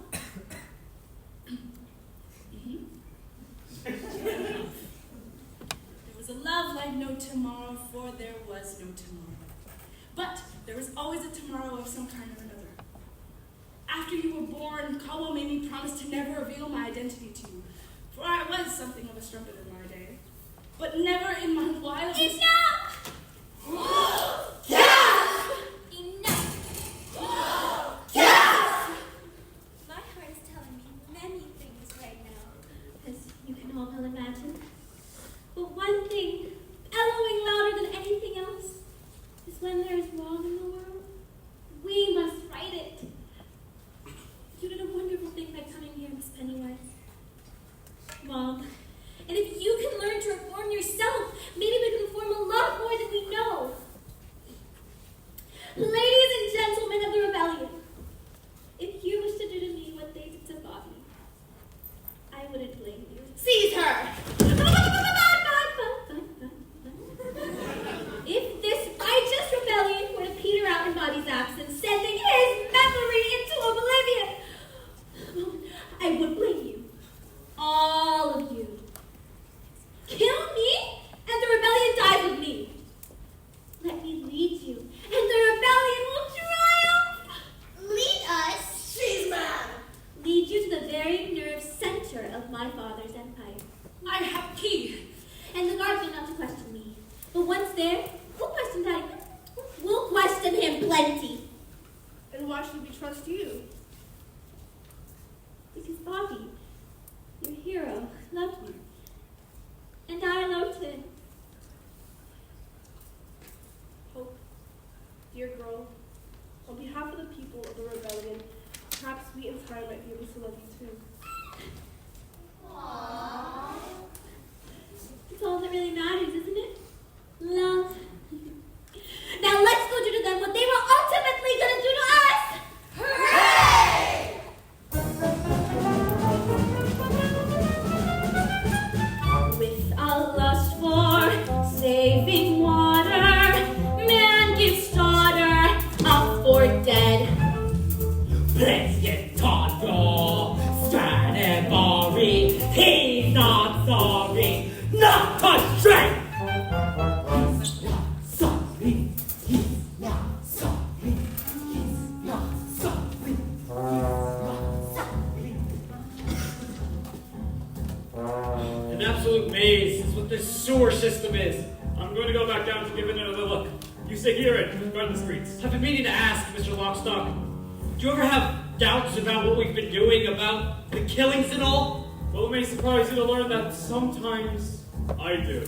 There was a love like no tomorrow, for there was no tomorrow. But there was always a tomorrow of some kind or another. After you were born, Caldwell made me promise to never reveal my identity to you, for I was something of a strumpet in my day. But never in my wildest... Enough! Gasp! Enough! Gasp! My heart is telling me many things right now, as you can all well imagine. But one thing, bellowing louder than anything else, is when there is wrong in the world, we must right it. You did a wonderful thing by coming here, Miss Pennywise. Mom, and if you can learn to reform yourself, maybe we can reform a lot more than we know. Ladies and gentlemen of the rebellion, if you wish to do to me what they did to Bobby, I wouldn't blame you. Seize her! If this righteous rebellion were to peter out in Bobby's absence, sending his memory into oblivion, I would blame you. All of you. Kill me, and the rebellion dies with me. Let me lead you, and the rebellion will triumph. Lead us? She's mad! Lead you to the very nerve center of my father's empire. I have key. And the guards are not to question me. But once there, we'll question Daddy. We'll question him plenty. And why should we trust you? Because Bobby, your hero, loved me. And I loved him. Hope, dear girl, on behalf of the people of the rebellion, perhaps we in time might be able to love you too. Aww. It's all that really matters, isn't it? Love. Now let's go do to them what they were ultimately gonna do to us! Hooray! With a lust for saving water, man gives daughter up for dead. Let's get Todd, Stradivari. He's not sorry, not a shred. He's not sorry. He's not sorry. He's not sorry. He's not sorry. An absolute maze is what this sewer system is. I'm going to go back down to give it another look. You stay here and guard the streets. I've been meaning to ask, Mr. Lockstock, do you ever have doubts about what we've been doing, about the killings and all? Well, it may surprise you to learn that sometimes I do.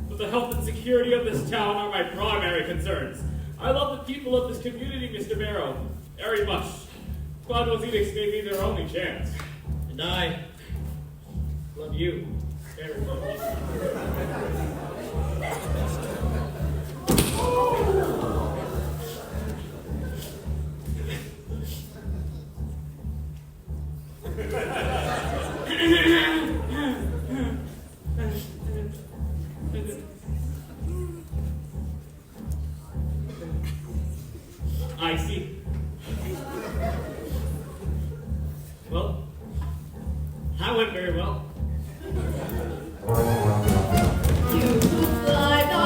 But the health and security of this town are my primary concerns. I love the people of this community, Mr. Barrow, very much. Caldwell's edicts may be their only chance. And I love you very much. I see. Well, that went very well. You fly the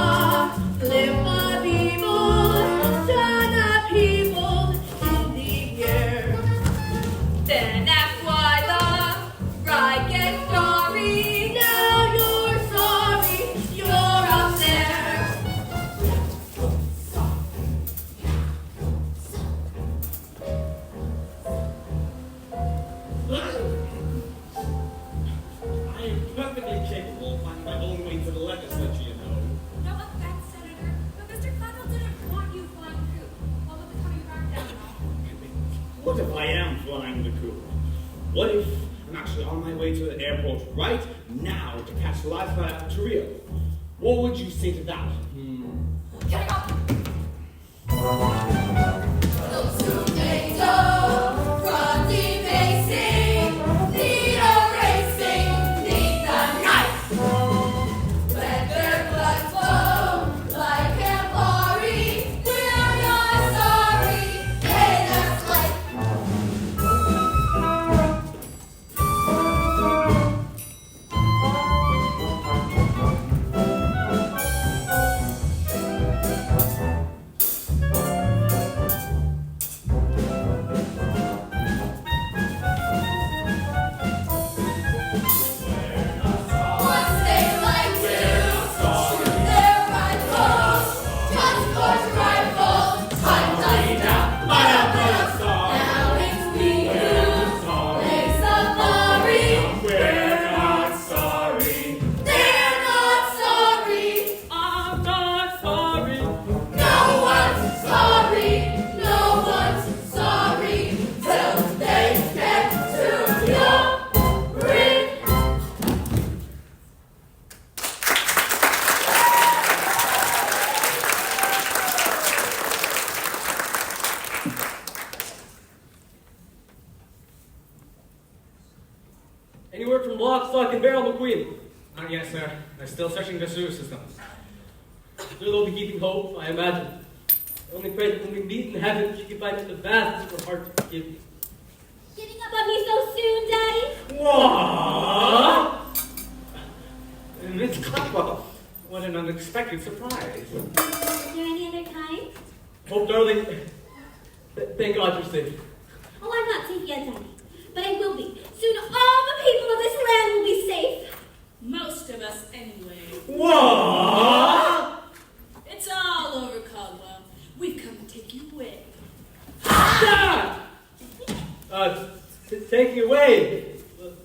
live people, turn the people in the air. Then that's why the bride gets sorry. Now you're sorry, you're up there. I am perfectly capable of finding my own way to the legislature, you know. No offense, Senator, but Mr. Cladwell didn't want you flying the coop. What with the coming back down now? What if I am flying the coop? What if I'm actually on my way to the airport right now to catch the last flight out to Rio? What would you say to that? Getting up! Those who make dough from debasing need erasing. Any word from Lock, Stock, and Barrel McQueen? Not yet, sir. They're still searching the sewer system. Sure they'll be keeping hope, I imagine. I only pray that when we meet in heaven, she can find it the vast of her heart to forgive me. Getting up on me so soon, Daddy? What? Miss Cockwell, what an unexpected surprise. Is there any other kind? Hope, darling, thank God you're safe. Oh, I'm not safe yet, Daddy. But I will be. Soon all the people of this land will be safe. Most of us, anyway. What? It's all over, Caldwell. We've come to take you away. Dad! Taking away.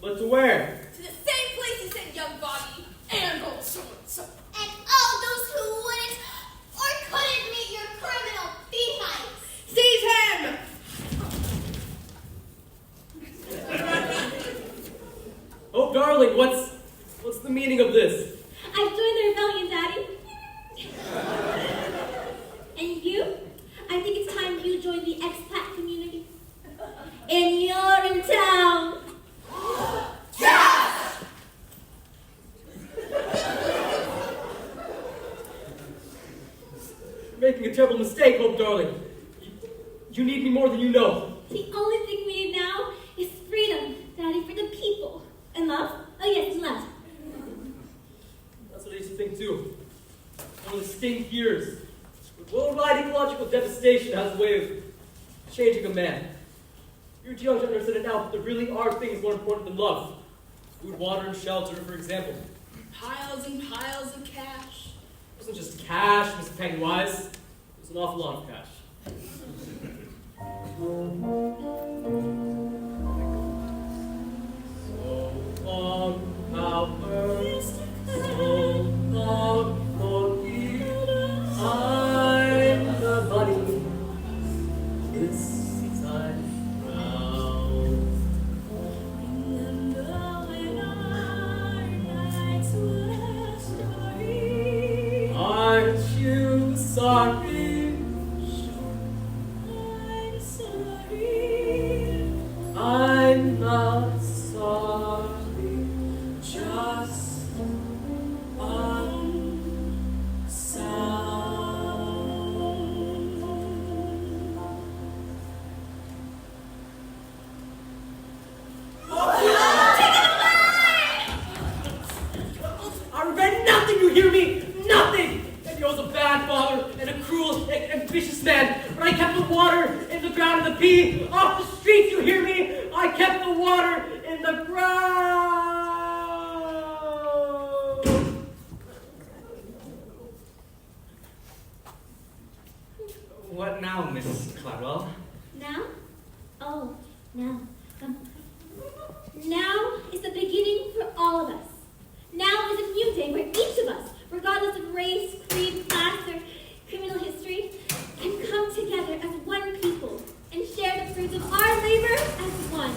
But to where? To the same place you sent young Bobby and old so-and-so. And all those who wouldn't or couldn't meet your criminal behinds. Seize him! Oh, darling, what's the meaning of this? I've joined the rebellion, Daddy. And you? I think it's time you join the expat community. And you're in town. Yes! You're making a terrible mistake, Hope, darling. You need me more than you know. The only thing we need now is freedom, Daddy, for the people. And love. Oh, yes, and love. That's what I used to think, too. One of the distinct years. Worldwide ecological devastation has a way of changing a man. You're too young to understand it now, but there really are things more important than love. Food, water, and shelter, for example. Piles and piles of cash. It wasn't just cash, Miss Pennywise. It was an awful lot of cash. So long, power, so long for you. I'm the bunny this time round. Remember when our nights were starry? Aren't you sorry? I'm sorry. I'm not sorry. Just I regret nothing, you hear me? Nothing! Maybe I was a bad father and a cruel and vicious man, but I kept the water in the ground and the pee off the streets, you hear me? I kept the water in the ground! What now, Miss Cladwell? Now? Oh, now. Now is the beginning for all of us. Now is a new day where each of us, regardless of race, creed, class, or criminal history, can come together as one people and share the fruits of our labor as one.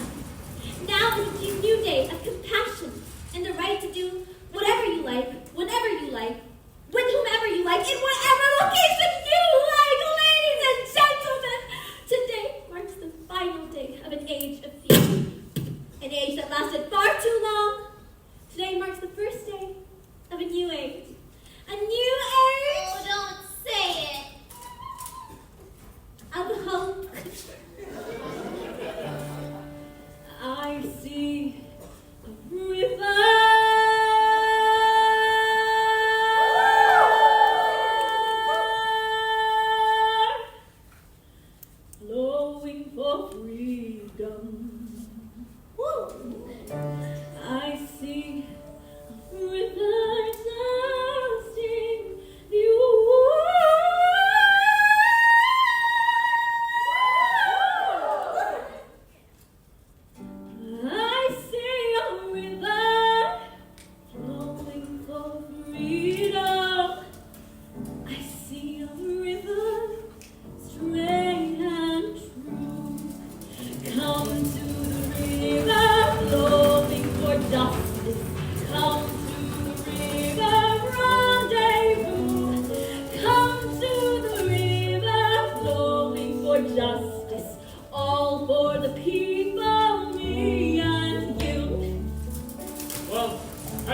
Now is a new day of compassion and the right to do whatever you like, whenever you like, with whomever you like, in whatever location you like, ladies and gentlemen. Today marks the final day of an age of fear. An age that lasted far too long. Today marks the first day of a new age. A new age Oh, don't say it. of hope. I see a river flowing for freedom. I see a river now.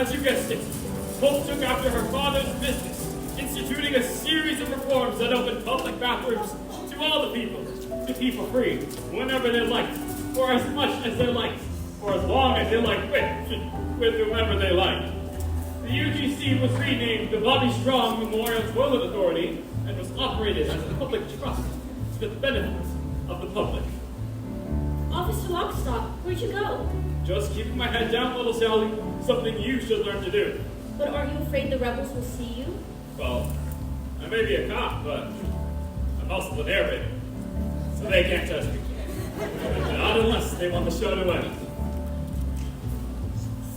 as you guessed it, Hope took after her father's business, instituting a series of reforms that opened public bathrooms to all the people, to pee for free, whenever they liked, for as much as they liked, for as long as they liked with whomever they liked. The UGC was renamed the Bobby Strong Memorial Toilet Authority and was operated as a public trust to the benefit of the public. Officer Lockstock, where'd you go? Just keeping my head down, little Sally, something you should learn to do. But are you afraid the rebels will see you? Well, I may be a cop, but I'm also an airbag, so they can't touch me. Not unless they want the show to end.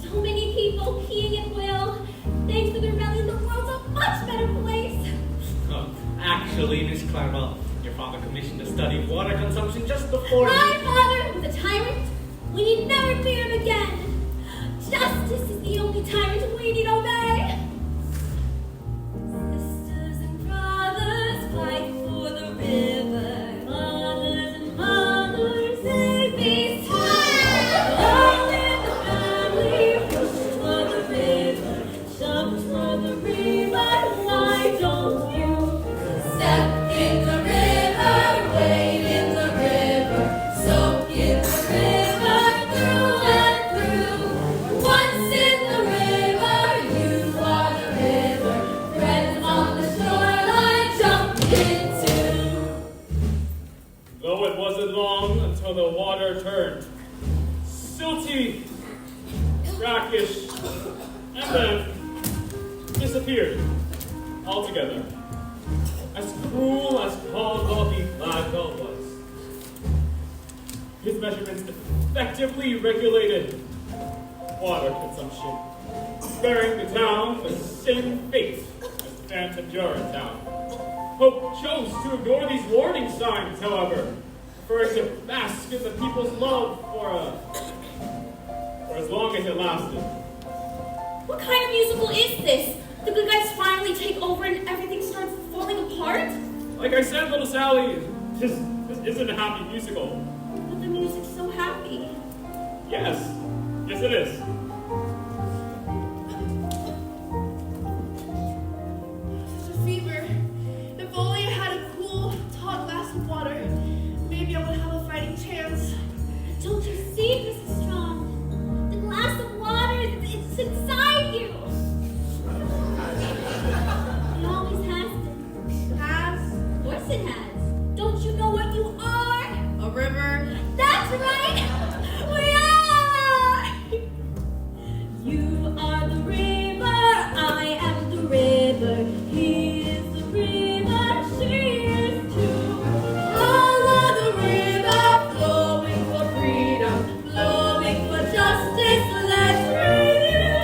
So many people peeing at will. Thanks to the rebellion, the world's a much better place. Actually, Miss Claremont, your father commissioned a study of water consumption just before My father was a tyrant. We need never fear him again. Justice is the only tyrant we need obey. Sisters and brothers, fight for the river. Mothers and mothers, save these times. All in the family, push for the river. Jump for the river, why don't you? Step in the river, wade in the river, soak in the river, through and through. Once in the river, you are the river. Friends on the shoreline, jump into. Though it wasn't long until the water turned silty, brackish, and then disappeared altogether. As cruel as Caldwell Gladwell was, his measurements effectively regulated water consumption, sparing the town the same fate as the Phantom Urinetown. Hope chose to ignore these warning signs, however, preferring to bask in the people's love for as long as it lasted. What kind of musical is this? The good guys finally take over and everything starts falling apart? Like I said, little Sally, this isn't a happy musical. But the music's so happy. Yes it is. Such a fever. If only I had a cool, tall glass of water, maybe I would have a fighting chance. Don't you see, Mrs. Strong? The glass of water, it's inside you. It always has been. Has? Of course it has. Don't you know what you are? A river. That's right! We are! You are the river, I am the river. He is the river, she is too. Follow the river, flowing for freedom, flowing for justice, let's renew.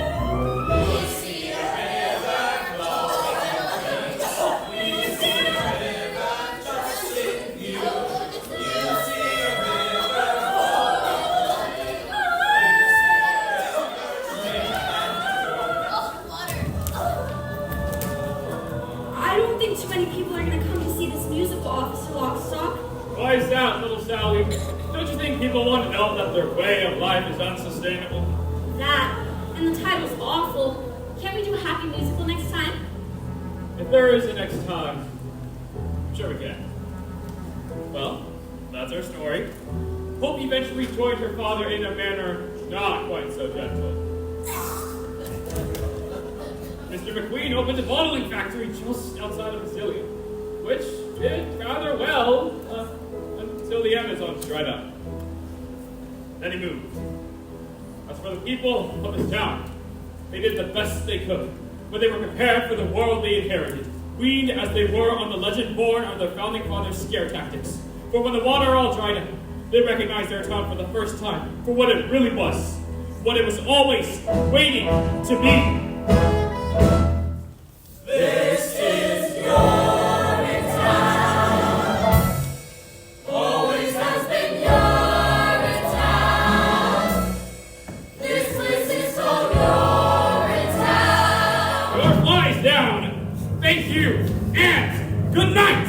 We see a river flowing in peace. We see a river just in you. You see a river flowing. You see a I don't think too many people are going to come to see this musical, Officer Lockstock. Why is that, little Sally? Don't you think people want to know that their way of life is unsustainable? That, and the title's awful. Can't we do a happy musical next time? If there is a next time, sure we can. Well, that's our story. Hope eventually joined her father in a manner not quite so gentle. Mr. McQueen opened a bottling factory just outside of Basilia, which did rather well until the Amazons dried up. Then he moved. As for the people of his town, they did the best they could, but they were prepared for the world they inherited, weaned as they were on the legend born of their founding fathers' scare tactics. For when the water all dried up, they recognized their town for the first time for what it really was, what it was always waiting to be. This is Urinetown. Always has been Urinetown. This place is called Urinetown. Your flies down! Thank you, and good night!